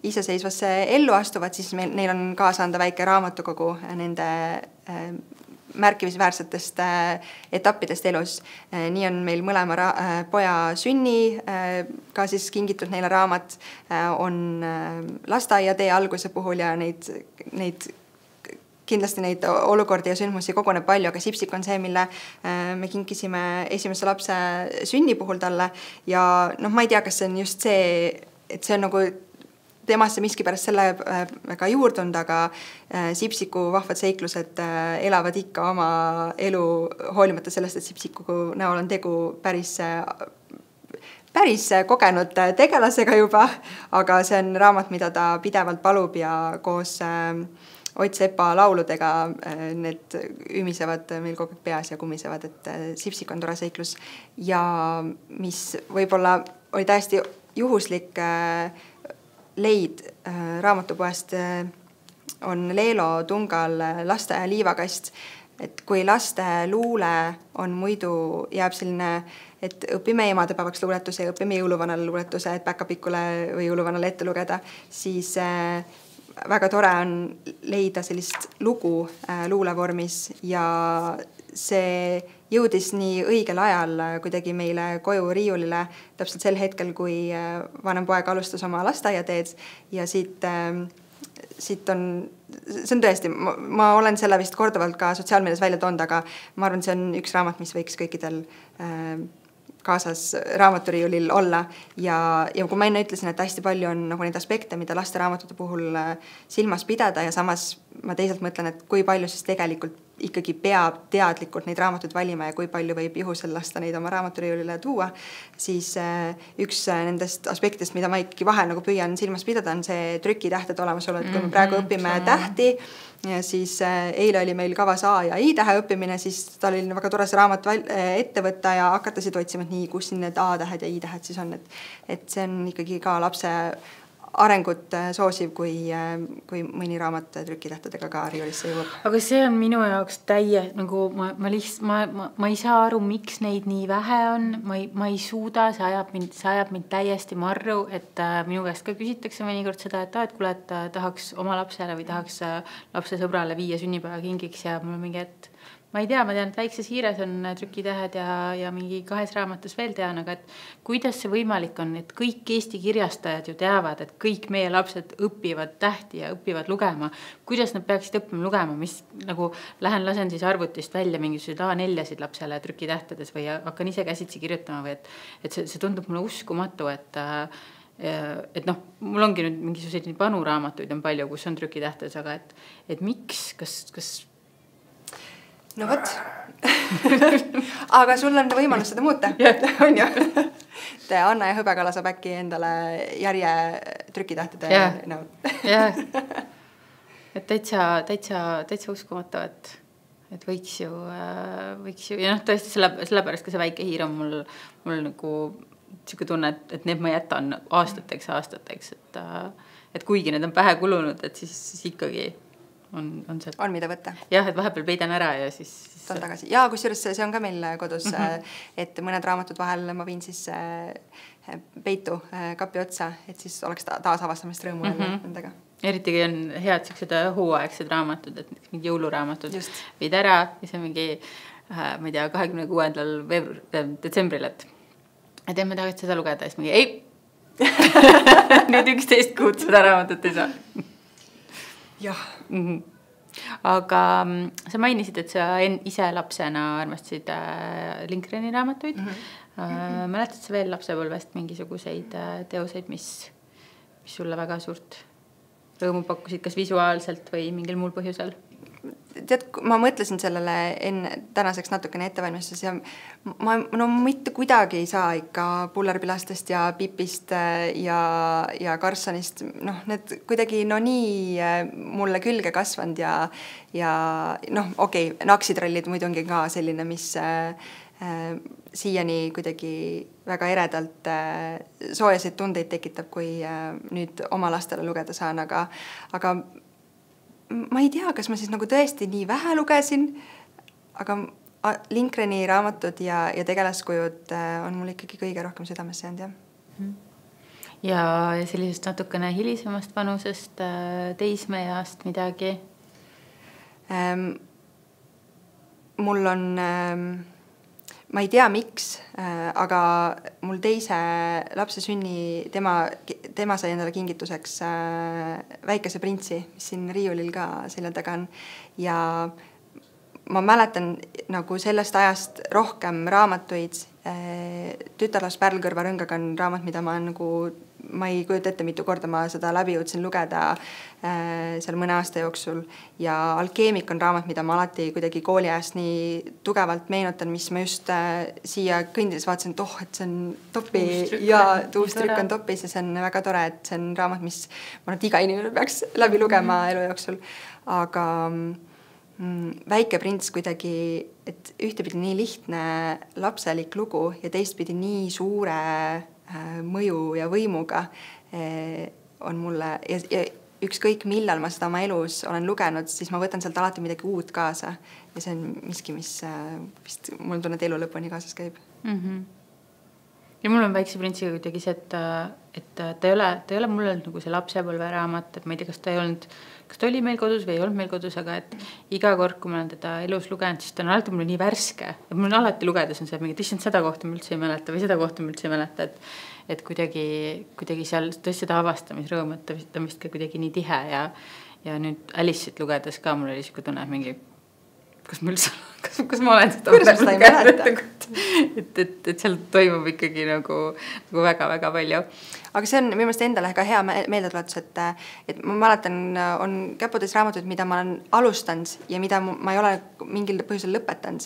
iseseisvasse ellu astuvad, siis neil on kaasa anda väike raamatukogu nende märkimisväärsetest etappidest elus. Nii on meil mõlema poja sünni ka siis kingitud neile raamat, on lasteaiatee alguse puhul ja kindlasti neid olukordi ja sündmusi koguneb palju, aga Sipsik on see, mille me kinkisime esimese lapse sünni puhul talle ja ma ei tea, kas see on just see, et see on nagu temasse miskipärast selle väga juurdunud, aga Sipsiku vahvad seiklused elavad ikka oma elu, hoolimata sellest, et Sipsiku näol on tegu päris kogenud tegelasega juba, aga see on raamat, mida ta pidevalt palub ja koos Ott Sepa lauludega need ümisevad meil kogu aeg peas ja kumisevad, et Sipsik on tore seiklus. Ja mis võib-olla oli täiesti juhuslik leid raamatupoest, on Leelo Tungal Lasteaia liivakast, et kui laste luule on muidu jääb selline, et õpime emadepäevaks luuletuse ja õpime jõuluvanale luuletuse, et päkapikule või jõuluvanale ette lugeda, siis väga tore on leida sellist lugu luulevormis ja see jõudis nii õigel ajal kuidagi meile koju riiulile täpselt sel hetkel, kui vanem poeg alustas oma lasteaiateed ja siit on, see on tõesti, ma olen selle vist korduvalt ka sotsiaalmeedias välja toonud, aga ma arvan, see on üks raamat, mis võiks kõikidel kaasas raamaturiiulil olla ja kui ma enne ütlesin, et hästi palju on nagu neid aspekte, mida laste raamatute puhul silmas pidada ja samas ma teisalt mõtlen, et kui palju siis tegelikult ikkagi peab teadlikult neid raamatuid valima ja kui palju võib juhusel lasta neid oma raamaturiiulile tuua, siis üks nendest aspektidest, mida ma ikkagi vahel nagu püüan silmas pidada, on see trükitähtede olemasolu, et kui me praegu õpime tähti ja siis eile oli meil kavas A ja I tähe õppimine, siis tal oli väga tore see raamat ette võtta ja hakatasid otsima, et nii, kus siin need A-tähed ja I-tähed siis on, et see on ikkagi ka lapse arengut soosiv, kui mõni raamat trükitähtedega ka riiulisse jõuab. Aga see on minu jaoks nagu ma ei saa aru, miks neid nii vähe on, ma ei suuda, see ajab mind täiesti marru, et minu käest ka küsitakse mõnikord seda, et kuule, et tahaks oma lapsele või tahaks lapse sõbrale viia sünnipäeva kingiks ja mul on mingi, et ma ei tea, ma tean, et Väikses hiires on trükitähed ja mingi 2 raamatus veel tean, aga et kuidas see võimalik on, et kõik Eesti kirjastajad ju teavad, et kõik meie lapsed õpivad tähti ja õpivad lugema. Kuidas nad peaksid õppima lugema, mis nagu lasen siis arvutist välja mingisuguseid A4-sid lapsele trükitähtedes või hakkan ise käsitsi kirjutama või et see tundub mulle uskumatu, et noh, mul ongi nüüd mingisuguseid panuraamatuid on palju, kus on trükitähtedes, aga et miks, kas no võt. Aga sul on võimalus seda muuta. On ju? Anna ja Hõbekala saab äkki endale järje trükitähtede näol. Jah. Et täitsa uskumatu, et võiks ju ja noh, tõesti sellepärast ka see Väike hiir on mul nagu siuke tunne, et need ma jätan aastateks, et kuigi need on pähe kulunud, et siis ikkagi on see. On mida võtta. Jah, et vahepeal peidan ära ja siis on tagasi. Ja kusjuures see on ka meil kodus, et mõned raamatud vahel ma viin siis peitu kapi otsa, et siis oleks taas avastamist rõõmu nendega. Eriti on head siuksed hooaegsed raamatud, et mingi jõuluraamatud viid ära ja see mingi, ma ei tea, 26. detsembril, et me tahaks seda lugeda, siis mingi ei, nüüd 11 kuud seda raamatut ei saa. Jah. Aga sa mainisid, et sa ise lapsena armastasid Lindgreni raamatuid. Mäletad sa veel lapsepõlvest mingisuguseid teoseid, mis sulle väga suurt rõõmu pakkusid, kas visuaalselt või mingil muul põhjusel? Tead, ma mõtlesin sellele tänaseks natukene ettevalmistus ja ma mitte kuidagi ei saa ikka Pullerpilastest ja Pipist ja Karlssonist, noh, need kuidagi nii mulle külge kasvanud ja noh, okei, Naksitrallid muidu ongi ka selline, mis siiani kuidagi väga eredalt soojasid tundeid tekitab, kui nüüd oma lastele lugeda saan, aga ma ei tea, kas ma siis nagu tõesti nii vähe lugesin, aga Lindgreni raamatud ja tegelaskujud on mul ikkagi kõige rohkem südamesse jäänud, jah. Ja sellisest natukene hilisemast vanusest teismeeast midagi? Mul on, ma ei tea miks, aga mul teise lapse sünni, tema sai endale kingituseks Väikese printsi, mis siin riiulil ka selja taga on. Ja ma mäletan nagu sellest ajast rohkem raamatuid. Tütarlaps Pärl kõrva rõngaga on raamat, mida ma nagu ma ei kujuta ette, mitu korda ma seda läbi jõudsin lugeda seal mõne aasta jooksul ja Alkeemik on raamat, mida ma alati kuidagi kooliajast nii tugevalt meenutan, mis ma just siia kõndides vaatasin, et et see on topi ja uus trükk on topis ja see on väga tore, et see on raamat, mis ma arvan, et iga inimene peaks läbi lugema elu jooksul, aga Väike prints kuidagi, et ühtepidi nii lihtne lapselik lugu ja teistpidi nii suure mõju ja võimuga on mulle ja ükskõik millal ma seda oma elus olen lugenud, siis ma võtan sealt alati midagi uut kaasa ja see on miski, mis vist mul tunnet elu lõpuni kaasas käib. Ja mul on Väikse printsiga kuidagi see, et ta ei ole mulle nagu see lapsepõlve raamat, et ma ei tea, kas ta oli meil kodus või ei olnud meil kodus, aga et iga kord, kui ma olen teda elus lugenud, siis ta on alati mulle nii värske. Et mul alati lugedes on see mingi, et seda kohta ma üldse ei mäleta või seda kohta ma üldse ei mäleta, et kuidagi seal tõesti seda avastamisrõõm, et ta vist ka kuidagi nii tihe ja nüüd Alice'it lugedes ka mul oli siuke tunne, mingi kas ma olen seda kuidas seda ei mäleta? Et seal toimub ikkagi nagu väga-väga palju. Aga see on minu meelest endale ka hea meeldetuletus, et ma mäletan, on käpudes raamatuid, mida ma olen alustanud ja mida ma ei ole mingil põhjusel lõpetanud.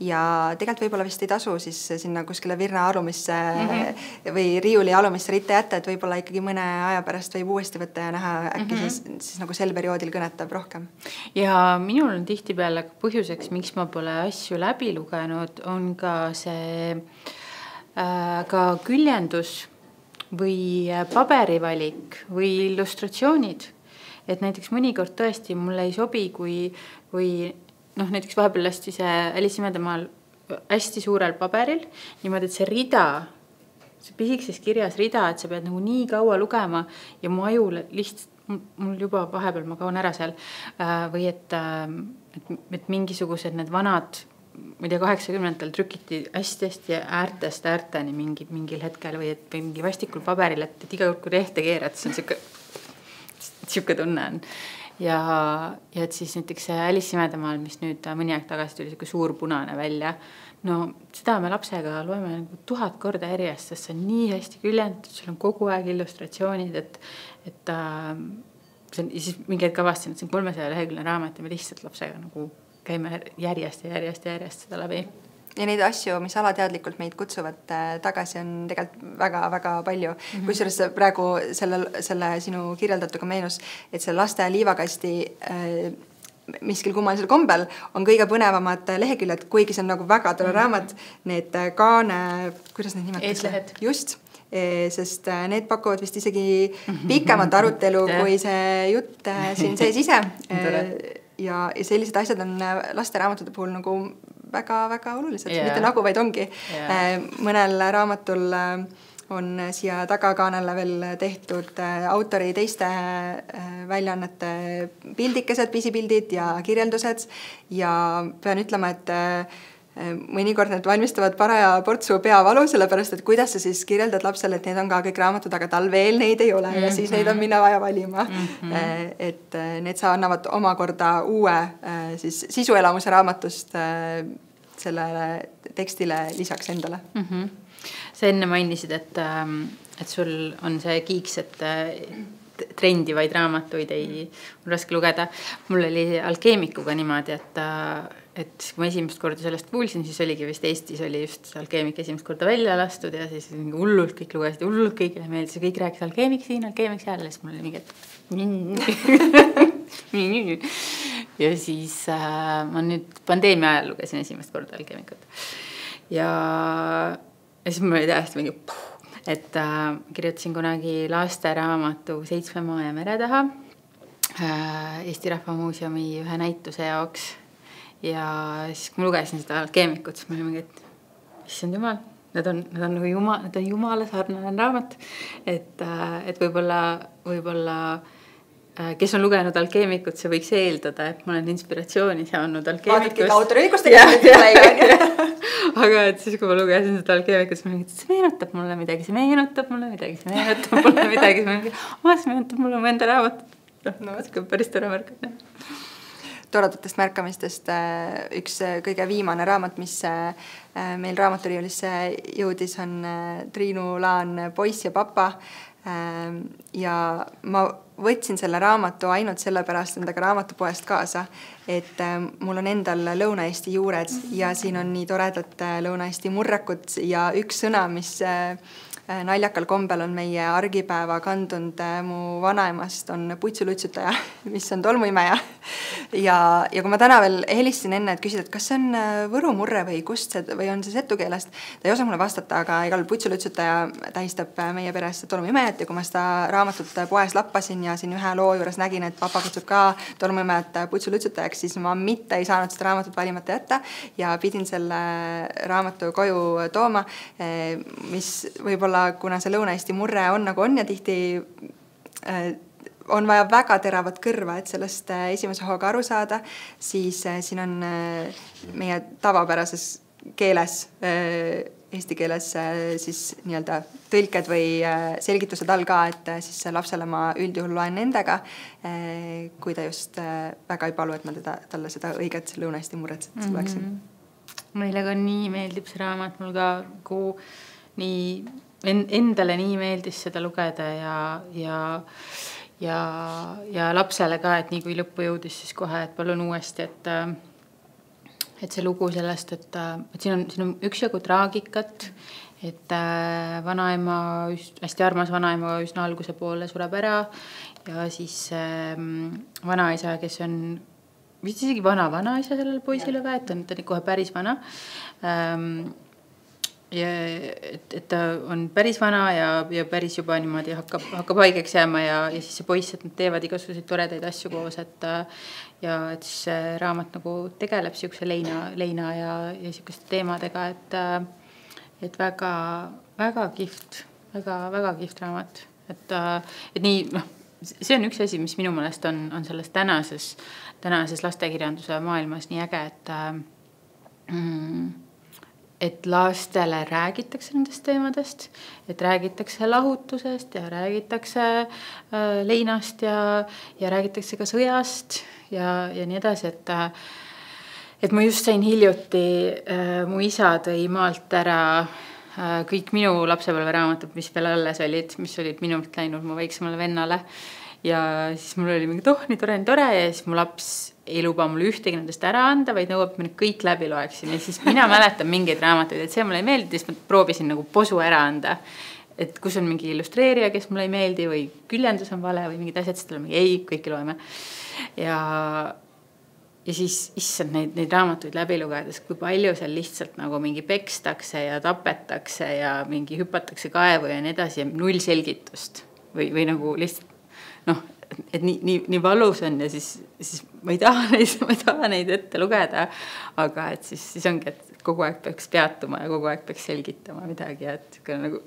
Ja tegelikult võib-olla vist ei tasu siis sinna kuskile virna alumisse või riiuli alumisse ritta jätta, et võib-olla ikkagi mõne aja pärast võib uuesti võtta ja näha äkki siis nagu sel perioodil kõnetab rohkem. Ja minul on tihtipeale põhjuseks, miks ma pole asju läbi lugenud, on ka see ka küljendus või paberivalik või illustratsioonid. Et näiteks mõnikord tõesti mulle ei sobi, kui näiteks vahepeal lasti see Alice imedemaal hästi suurel paberil, niimoodi, et see rida, see pisikses kirjas rida, et sa pead nagu nii kaua lugema ja mu aju lihtsalt, mul juba vahepeal ma kaun ära seal, või et mingisugused need vanad, ma ei tea, 80-ndatel trükiti hästi äärtest äärteni mingil hetkel või et mingi vastikul paberil, et iga kord, kui lehte keerad, see on siuke tunne on. Ja et siis näiteks see Alice imedemaal, mis nüüd mõni aeg tagasi tuli siuke suur punane välja, no seda me lapsega loeme nagu 1000 korda järjest, sest see on nii hästi küljendatud, sul on kogu aeg illustratsioonid, et see on, siis mingi hetk avastasin, et see on 300 lehekülje raamat ja me lihtsalt lapsega nagu käime järjest seda läbi. Ja neid asju, mis alateadlikult meid kutsuvad tagasi, on tegelikult väga-väga palju. Kusjuures praegu selle sinu kirjeldatuga meenus, et see laste liivakasti miskil kummalisel kombel on kõige põnevamad leheküljed, kuigi see on nagu väga tore raamat. Need kaane, kuidas need nimetada? Eeslehed. Just, sest need pakuvad vist isegi pikemat arutelu kui see jutt siin sees ise. Ja sellised asjad on laste raamatute puhul nagu väga-väga olulised, mitte nagu, vaid ongi. Mõnel raamatul on siia tagakaanele veel tehtud autori teiste väljaannete pildikesed, pisipildid ja kirjeldused ja pean ütlema, et mõnikord need valmistavad paraja portsu peavalu, sellepärast, et kuidas sa siis kirjeldad lapsele, et need on ka kõik raamatud, aga tal veel neid ei ole ja siis neid on minna vaja valima. Et need sa annavad omakorda uue siis sisuelamuse raamatust sellele tekstile lisaks endale. Sa enne mainisid, et sul on see kiiks, et trendivaid raamatuid ei on raske lugeda. Mul oli Alkeemikuga niimoodi, et kui ma esimest korda sellest kuulsin, siis oligi vist Eestis oli just Alkeemik esimest korda välja lastud ja siis hullult kõik lugesid, hullult kõigile meeldis ja kõik rääkis Alkeemik siin, Alkeemik seal ja siis mul oli mingi, et ja siis ma nüüd pandeemia ajal lugesin esimest korda Alkeemikut ja siis mul oli täiesti mingi, et kirjutasin kunagi lasteraamatu 7 maa ja mere taha Eesti Rahva Muuseumi ühe näituse jaoks. Ja siis kui ma lugesin seda Alkeemikut, siis ma olin mingi, et issand jumal, need on jumala sarnane raamat, et võib-olla kes on lugenud Alkeemikut, see võiks eeldada, et ma olen inspiratsiooni saanud Alkeemikust. Vaadadki autoriõigustega. Aga et siis, kui ma lugesin seda Alkeemikut, siis ma olin, et see meenutab mulle midagi, see meenutab mulle midagi, see meenutab mulle mu enda raamatut. No, see päris tore märk. Toredatest märkamistest üks kõige viimane raamat, mis meil raamaturiiulisse jõudis, on Triinu Laan Poiss ja papa, ja ma võtsin selle raamatu ainult sellepärast endaga raamatupoest kaasa, et mul on endal Lõuna-Eesti juured ja siin on nii toredad Lõuna-Eesti murrakut ja üks sõna, mis naljakal kombel on meie argipäeva kandunud mu vanaemast, on putsulütsutaja, mis on tolmuimeja. Ja kui ma täna veel helistasin enne, et küsida, et kas see on võru murre või kust see, või on see setu keelest, ta ei osa mulle vastata, aga igal putsulütsutaja tähistab meie peres tolmuimejat ja kui ma seda raamatut poes lappasin ja siin ühe loo juures nägin, et papa kutsub ka tolmuimejat putsulütsutajaks, siis ma mitte ei saanud seda raamatut valimata jätta ja pidin selle raamatu koju tooma, mis võib-olla kuna see Lõuna-Eesti murre on nagu on ja tihti on vaja väga teravat kõrva, et sellest esimese hooga aru saada, siis siin on meie tavapärases keeles, eesti keeles siis nii-öelda tõlked või selgitused all ka, et siis lapsele ma üldjuhul loen nendega, kui ta just väga ei palu, et ma talle seda õiget Lõuna-Eesti murret loeksin. Meile ka nii meeldib see raamat, mul ka nii endale nii meeldis seda lugeda ja lapsele ka, et nii kui lõppu jõudis, siis kohe, et palun uuesti, et see lugu sellest, et siin on üksjagu traagikat, et vanaema, hästi armas vanaema üsna alguse poole sureb ära ja siis vanaisa, kes on vist isegi vanaisa sellele poisile või, et ta on kohe päris vana, ja et ta on päris vana ja päris juba niimoodi hakkab haigeks jääma ja siis see poiss, et nad teevad igasuguseid toredaid asju koos, ja et siis see raamat nagu tegeleb siukse leina ja siukuste teemadega, et väga kihvt, väga kihvt raamat, et nii, see on üks asi, mis minu meelest on selles tänases lastekirjanduse maailmas nii äge, et lastele räägitakse nendest teemadest, et räägitakse lahutusest ja räägitakse leinast ja räägitakse ka sõjast ja nii edasi, et ma just sain hiljuti, mu isa tõi maalt ära kõik minu lapsepõlveraamatud, mis veel alles olid, mis olid minult läinud mu väiksemale vennale ja siis mul oli mingi nii tore ja siis mu laps ei luba mulle ühtegi nendest ära anda, vaid nõuab, et me kõik läbi loeksin. Ja siis mina mäletan mingeid raamatuid, et see mulle ei meeldi, siis ma proovisin nagu posu ära anda. Et kus on mingi illustreerija, kes mulle ei meeldi või küljendus on vale või mingid asjad, siis tal on mingi ei, kõiki loeme. Ja siis issand neid raamatuid läbi lugedes, kui palju seal lihtsalt nagu mingi pekstakse ja tapetakse ja mingi hüpatakse kaevu ja nii edasi ja null selgitust või nagu lihtsalt et nii valus on ja siis ma ei taha neid ette lugeda, aga et siis ongi, et kogu aeg peaks peatuma ja kogu aeg peaks selgitama midagi, et nagu,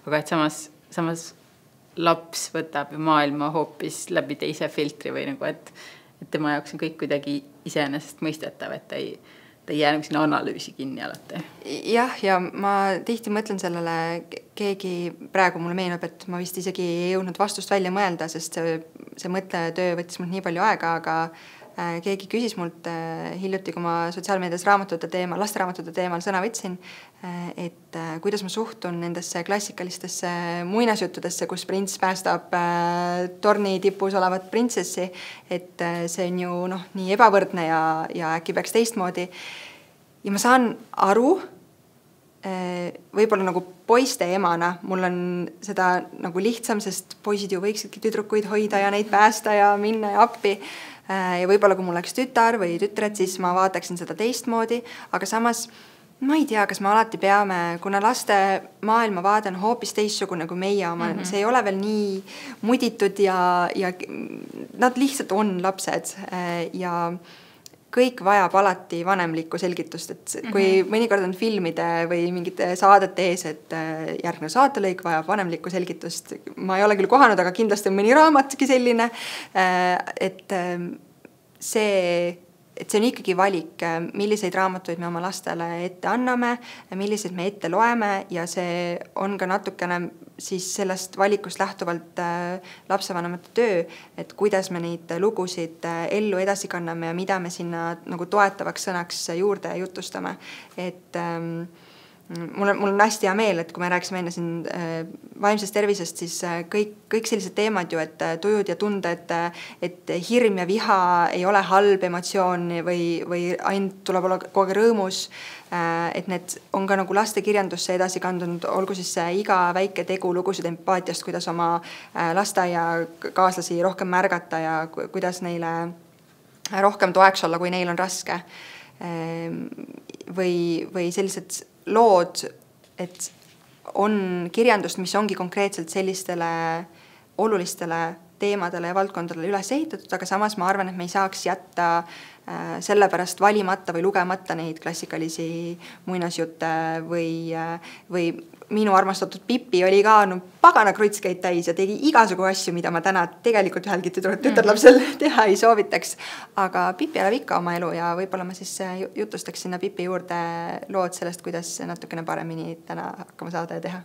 aga et samas laps võtab maailma hoopis läbi teise filtri või nagu, et tema jaoks on kõik kuidagi iseenesest mõistetav, et ta ei jää nagu sinna analüüsi kinni alati. Jah, ja ma tihti mõtlen sellele, keegi praegu mulle meenub, et ma vist isegi ei jõudnud vastust välja mõelda, sest see mõtletöö võttis mult nii palju aega, aga keegi küsis mult hiljuti, kui ma sotsiaalmeedias lasteraamatute teemal sõna võtsin, et kuidas ma suhtun nendesse klassikalistesse muinasjuttudesse, kus prints päästab torni tipus olevat printsessi, et see on ju nii ebavõrdne ja äkki peaks teistmoodi. Ja ma saan aru, võib-olla nagu poiste emana, mul on seda nagu lihtsam, sest poisid ju võiksidki tüdrukuid hoida ja neid päästa ja minna ja appi. Ja võib-olla kui mul oleks tütar või tütred, siis ma vaataksin seda teistmoodi, aga samas ma ei tea, kas me alati peame, kuna laste maailmavaade on hoopis teistsugune kui meie oma, see ei ole veel nii muditud ja nad lihtsalt on lapsed ja kõik vajab alati vanemlikku selgitust, et kui mõnikord on filmide või mingite saadete ees, et järgnev saatelõik vajab vanemlikku selgitust, ma ei ole küll kohanud, aga kindlasti on mõni raamatki selline, et see on ikkagi valik, milliseid raamatuid me oma lastele ette anname, milliseid me ette loeme ja see on ka natukene siis sellest valikust lähtuvalt lapsevanemate töö, et kuidas me neid lugusid ellu edasi kanname ja mida me sinna nagu toetavaks sõnaks juurde jutustame. Et mul on hästi hea meel, et kui me rääkisime enne siin vaimsest tervisest, siis kõik sellised teemad ju, et tujud ja tunded, et hirm ja viha ei ole halb emotsioon või ainult tuleb olla kogu aeg rõõmus, et need on ka nagu lastekirjandusse edasi kandunud, olgu siis iga väike tegu lugusid empaatiast, kuidas oma lasteaiakaaslasi rohkem märgata ja kuidas neile rohkem toeks olla, kui neil on raske. Või sellised lood, et on kirjandust, mis ongi konkreetselt sellistele olulistele teemadele ja valdkondadele üles ehitatud, aga samas ma arvan, et me ei saaks jätta sellepärast valimata või lugemata neid klassikalisi muinasjutte või minu armastatud Pipi oli ka pagana krutskeid täis ja tegi igasugu asju, mida ma täna tegelikult ühelgi tütarlapsel teha ei soovitaks. Aga Pipi elab ikka oma elu ja võib-olla ma siis jutustaks sinna Pipi juurde lood sellest, kuidas natukene paremini täna hakkama saada ja teha.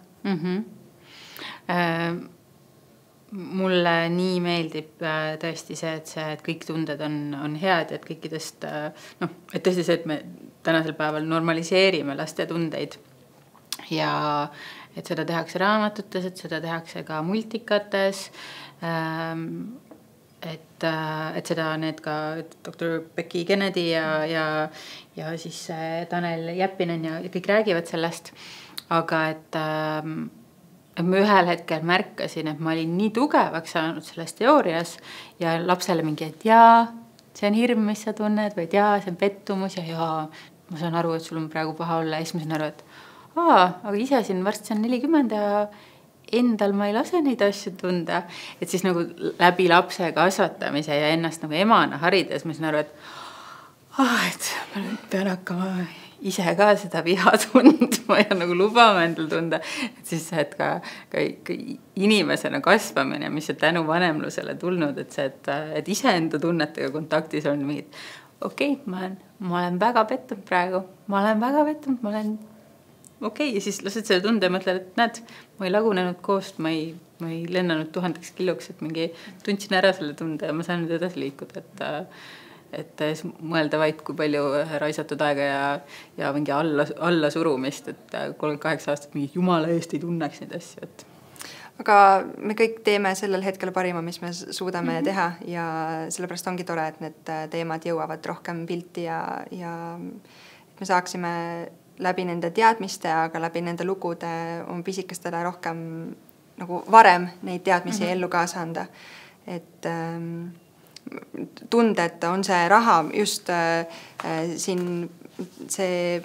Mulle nii meeldib tõesti see, et kõik tunded on head ja et kõikidest, et tõesti see, et me tänasel päeval normaliseerime laste tundeid ja et seda tehakse raamatutes, et seda tehakse ka multikates, et seda need ka Dr. Becky Kennedy ja siis Tanel Jeppinen ja kõik räägivad sellest, aga et ma ühel hetkel märkasin, et ma olin nii tugevaks saanud selles teoorias ja lapsele mingi, et jaa, see on hirm, mis sa tunned, või et jaa, see on pettumus ja ma saan aru, et sul on praegu paha olla ja siis ma saan aru, et aga ise siin varsti on 40 ja endal ma ei lase neid asju tunda. Et siis nagu läbi lapse kasvatamise ja ennast nagu emana harides ma saan aru, et ma pean hakkama ise ka seda viha tundma ja nagu lubama endal tunda. Et siis see, et ka inimesena kasvamine, mis on tänu vanemlusele tulnud, et see, et iseenda tunnetega kontaktis on mingid, okei, ma olen väga pettunud praegu, ma olen okei, ja siis lased selle tunde ja mõtled, et näed, ma ei lagunenud koost, ma ei lennanud 1000 kiloks, et mingi tundsin ära selle tunde ja ma saan nüüd edasi liikuda, et mõelda vaid, kui palju raisatud aega ja mingi alla surumist, et 38 aastat mingi jumala eest ei tunneks neid asju, et aga me kõik teeme sellel hetkel parima, mis me suudame teha ja sellepärast ongi tore, et need teemad jõuavad rohkem pilti ja et me saaksime läbi nende teadmiste, aga läbi nende lugude on pisikestele rohkem nagu varem neid teadmisi ellu kaasa anda. Et tunded on see raha, just siin see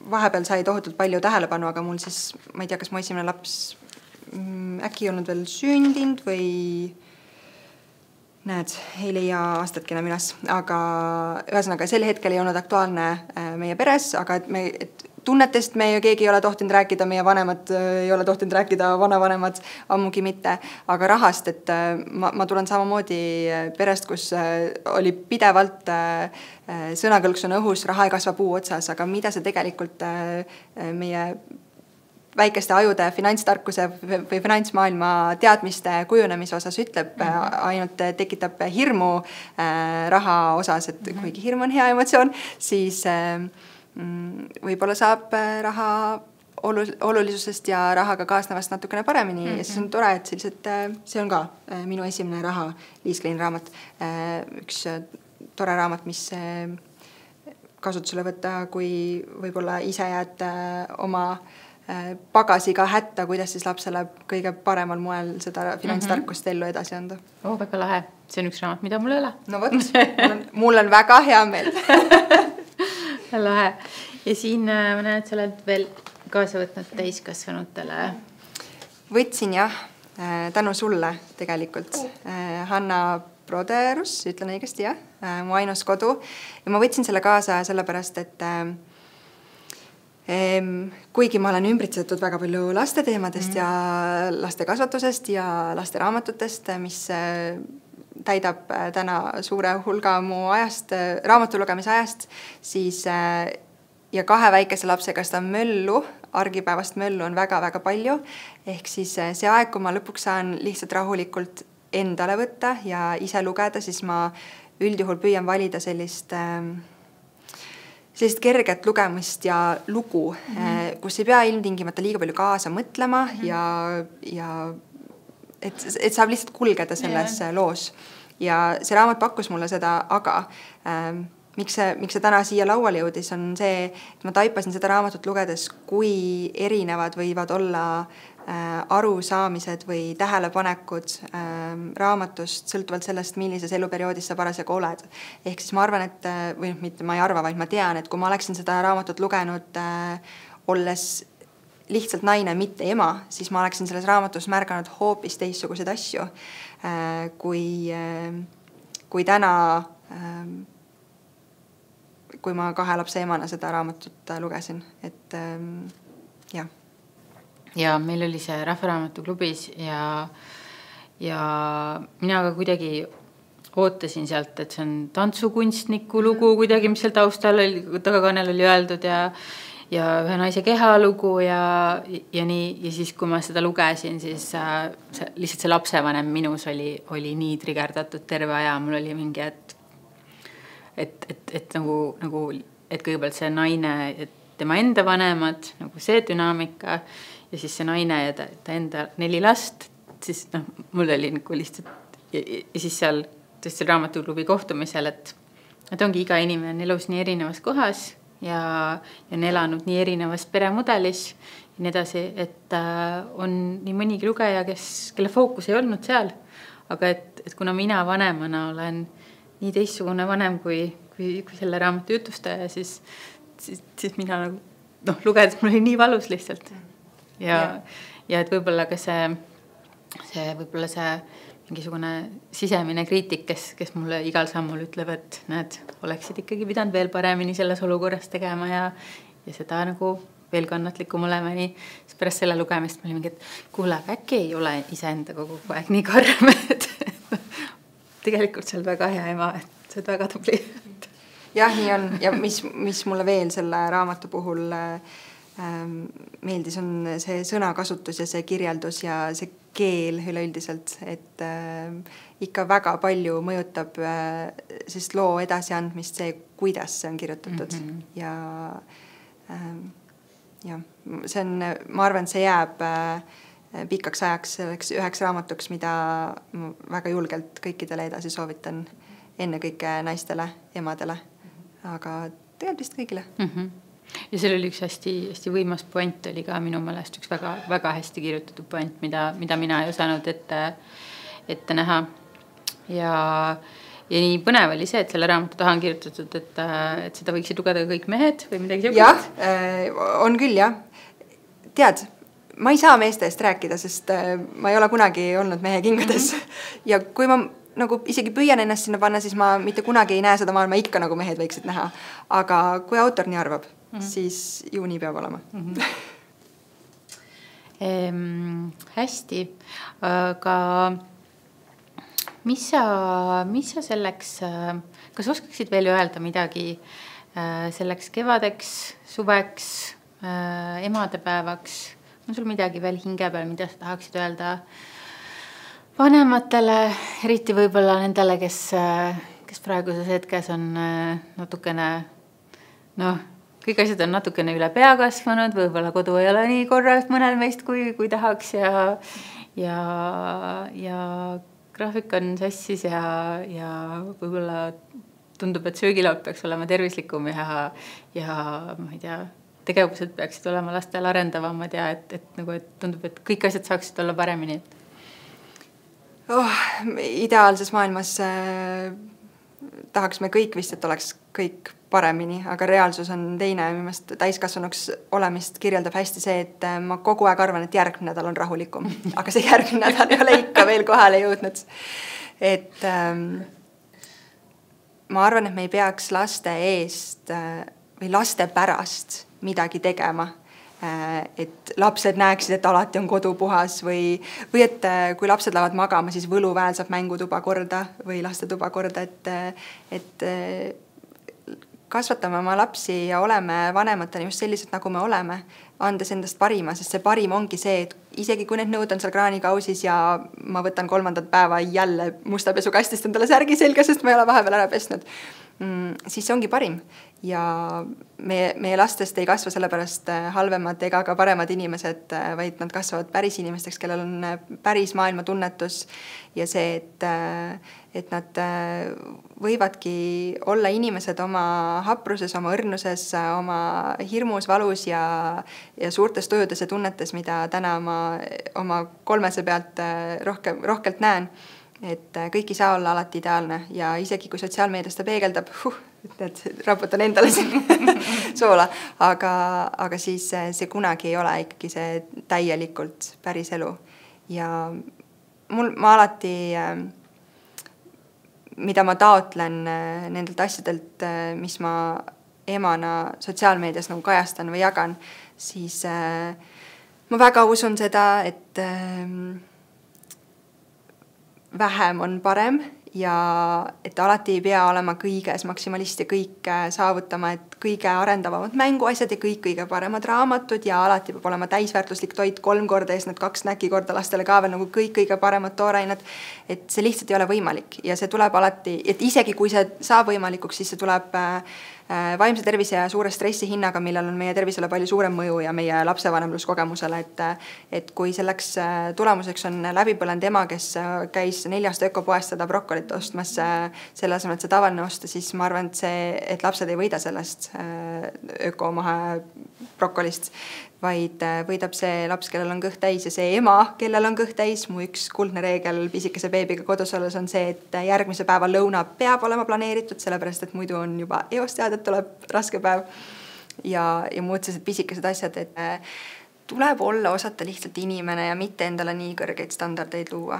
vahepeal sai tohutult palju tähelepanu, aga mul siis, ma ei tea, kas mu esimene laps äkki ei olnud veel sündinud või näed, ei leia aastatkene minas, aga ühesõnaga sel hetkel ei olnud aktuaalne meie peres, aga et tunnetest me keegi ei ole tohtinud rääkida, meie vanemad ei ole tohtinud rääkida, vanavanemad ammugi mitte, aga rahast, et ma tulen samamoodi perest, kus oli pidevalt sõnakõlks on õhus, raha ei kasva puu otsas, aga mida see tegelikult meie väikeste ajude finantstarkuse või finantsmaailma teadmiste kujunemise osas ütleb, ainult tekitab hirmu raha osas, et kuigi hirm on hea emotsioon, siis võib-olla saab raha olulisusest ja rahaga kaasnevast natukene paremini ja siis on tore, et sellised, see on ka minu esimene raha Liis Klein raamat, üks tore raamat, mis kasutusele võtta, kui võib-olla ise jääd oma pagasiga hätta, kuidas siis lapsele kõige paremal moel seda finantstarkust ellu edasi anda. Väga lahe. See on üks raamat, mida mul ei ole. No võt, mul on väga hea meel. Lahe. Ja siin ma näen, et sa oled veel kaasa võtnud täiskasvanutele. Võtsin jah, tänu sulle tegelikult. Hanna Broderus, ütlen õigesti jah, mu ainus kodu. Ja ma võtsin selle kaasa sellepärast, et kuigi ma olen ümbritsetud väga palju laste teemadest ja laste kasvatusest ja laste raamatutest, mis täidab täna suure hulga mu ajast, raamatulugemise ajast, siis ja 2 väikese lapsega seda möllu, argipäevast möllu on väga-väga palju. Ehk siis see aeg, kui ma lõpuks saan lihtsalt rahulikult endale võtta ja ise lugeda, siis ma üldjuhul püüan valida sellist sellist kerget lugemist ja lugu, kus ei pea ilmtingimata liiga palju kaasa mõtlema ja et saab lihtsalt kulgeda selles loos. Ja see raamat pakkus mulle seda, aga miks see täna siia lauale jõudis, on see, et ma taipasin seda raamatut lugedes, kui erinevad võivad olla arusaamised või tähelepanekud raamatust sõltuvalt sellest, millises eluperioodis sa parasjagu oled. Ehk siis ma arvan, et, või mitte ma ei arva, vaid ma tean, et kui ma oleksin seda raamatut lugenud olles lihtsalt naine, mitte ema, siis ma oleksin selles raamatus märganud hoopis teistsuguseid asju, kui täna, kui ma 2 lapse emana seda raamatut lugesin. Et jah. Ja meil oli see Rahvaraamatu klubis ja mina ka kuidagi ootasin sealt, et see on tantsukunstniku lugu kuidagi, mis seal taustal oli, tagakaanel oli öeldud ja ühe naise kehalugu ja nii. Ja siis, kui ma seda lugesin, siis lihtsalt see lapsevanem minus oli nii trigerdatud terve aja. Mul oli mingi, et kõigepealt see naine, et tema enda vanemad, nagu see dünaamika ja siis see naine ja ta enda 4 last, siis mul oli nagu lihtsalt ja siis seal tõesti raamatuklubi kohtumisel, et ongi iga inimene on elus nii erinevas kohas ja on elanud nii erinevas peremudelis ja nii edasi, et on nii mõnigi lugeja, kelle fookus ei olnud seal, aga et kuna mina vanemana olen nii teistsugune vanem kui selle raamatu jutustaja, siis mina nagu lugedes mul oli nii valus lihtsalt ja et võib-olla ka see võib-olla see mingisugune sisemine kriitik, kes mulle igal sammul ütleb, et näed, oleksid ikkagi pidanud veel paremini selles olukorras tegema ja seda nagu veel kannatlikum olema. Nii, siis pärast selle lugemist ma olin mingi, et kuule, äkki ei ole iseenda kogu aeg nii karm, et tegelikult sa oled väga hea ema, et sa oled väga tubli. Jah, nii on. Ja mis mulle veel selle raamatu puhul meeldis, on see sõnakasutus ja see kirjeldus ja see keel üleüldiselt, et ikka väga palju mõjutab sest loo edasiandmist see, kuidas see on kirjutatud. Ja see on, ma arvan, et see jääb pikaks ajaks selleks üheks raamatuks, mida ma väga julgelt kõikidele edasi soovitan, ennekõike naistele, emadele, aga tegelikult vist kõigile. Ja seal oli üks hästi võimas point, oli ka minu meelest üks väga, väga hästi kirjutatud point, mida mina ei osanud ette näha. Ja nii põnev oli see, et selle raamatu taha on kirjutatud, et seda võiksid lugeda kõik mehed või midagi selline. Jah, on küll, jah. Tead, ma ei saa meeste eest rääkida, sest ma ei ole kunagi olnud mehe kingades. Ja kui ma nagu isegi püüan ennast sinna panna, siis ma mitte kunagi ei näe seda maailma ikka, nagu mehed võiksid näha. Aga kui autor nii arvab, siis ju nii peab olema. Hästi, aga mis sa selleks, kas oskaksid veel öelda midagi selleks kevadeks, suveks, emadepäevaks? On sul midagi veel hinge peal, mida sa tahaksid öelda vanematele, eriti võib-olla nendele, kes praeguses hetkes on natukene, kõik asjad on natukene üle pea kasvanud, võib-olla kodu ei ole nii korras mõnel meist, kui tahaks ja graafik on sassis ja võib-olla tundub, et söögilaud peaks olema tervislikum ja ma ei tea, tegevused peaksid olema lastel arendavamad ja et tundub, et kõik asjad saaksid olla paremini. Ideaalses maailmas tahaks me kõik vist, et oleks kõik paremini, aga reaalsus on teine. Mimast täiskasvanuks olemist kirjeldab hästi see, et ma kogu aeg arvan, et järgmine nädal on rahulikum, aga see järgmine nädal ei ole ikka veel kohale jõudnud. Et ma arvan, et me ei peaks laste eest või laste pärast midagi tegema. Et lapsed näeksid, et alati on kodu puhas või et kui lapsed lähevad magama, siis võluväel saab mängutuba korda või lastetuba korda, et kasvatame oma lapsi ja oleme vanematena just sellised, nagu me oleme. andes endast parima, sest see parim ongi see, et isegi kui need nõud on seal kraanikausis ja ma võtan 3. päeva jälle musta pesukastist endale särgi selga, sest ma ei ole vahepeal ära pesnud, siis see ongi parim. Ja meie lastest ei kasva sellepärast halvemad ega ka paremad inimesed, vaid nad kasvavad päris inimesteks, kellel on päris maailmatunnetus ja see, et nad võivadki olla inimesed oma hapruses, oma õrnuses, oma hirmus, valus ja suurtes tujudes ja tunnetes, mida täna oma 3 pealt rohkelt näen. Et kõik ei saa olla alati ideaalne ja isegi kui sotsiaalmeedias ta peegeldab, raputan endale soola, aga siis see kunagi ei ole ikkagi see täielikult päris elu. Ja ma alati, mida ma taotlen nendelt asjadelt, mis ma emana sotsiaalmeedias nagu kajastan või jagan, siis ma väga usun seda, et vähem on parem ja et alati ei pea olema kõiges maksimalist ja kõike saavutama, et kõige arendavamad mänguasjad ja kõige paremad raamatud ja alati peab olema täisväärtuslik toit 3 korda ja need 2 snäki korda lastele ka veel nagu kõige paremad toorained, et see lihtsalt ei ole võimalik ja see tuleb alati, et isegi kui see saab võimalikuks, siis see tuleb vaimse tervise ja suure stressi hinnaga, millel on meie tervisele palju suurem mõju ja meie lapsevanemluskogemusele, et kui selleks tulemuseks on läbipõlenud ema, kes käis 4 ökopoest seda brokkolit ostmas selle asemel, et see tavaline osta, siis ma arvan, et lapsed ei võida sellest ökomahe brokkolist, vaid võidab see laps, kellel on kõht täis ja see ema, kellel on kõht täis. Mu üks kuldne reegel pisikese beebiga kodus olles on see, et järgmise päeva lõuna peab olema planeeritud, sellepärast et muidu on juba eost teada, et tuleb raske päev ja muud sellised pisikesed asjad, et tuleb olla osata lihtsalt inimene ja mitte endale nii kõrgeid standardeid luua.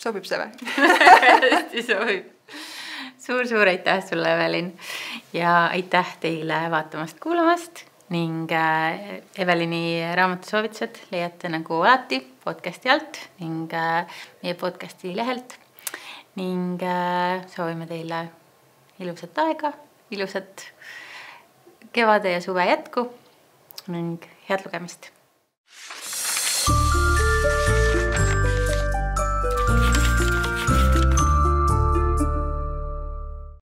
Sobib see või? Hästi sobib. Suur aitäh sulle, Evelin, ja aitäh teile vaatamast, kuulamast ning Evelini raamatusoovitused leiate nagu alati podcasti alt ning meie podcasti lehelt ning soovime teile ilusat aega, ilusat kevade ja suve jätku ning head lugemist.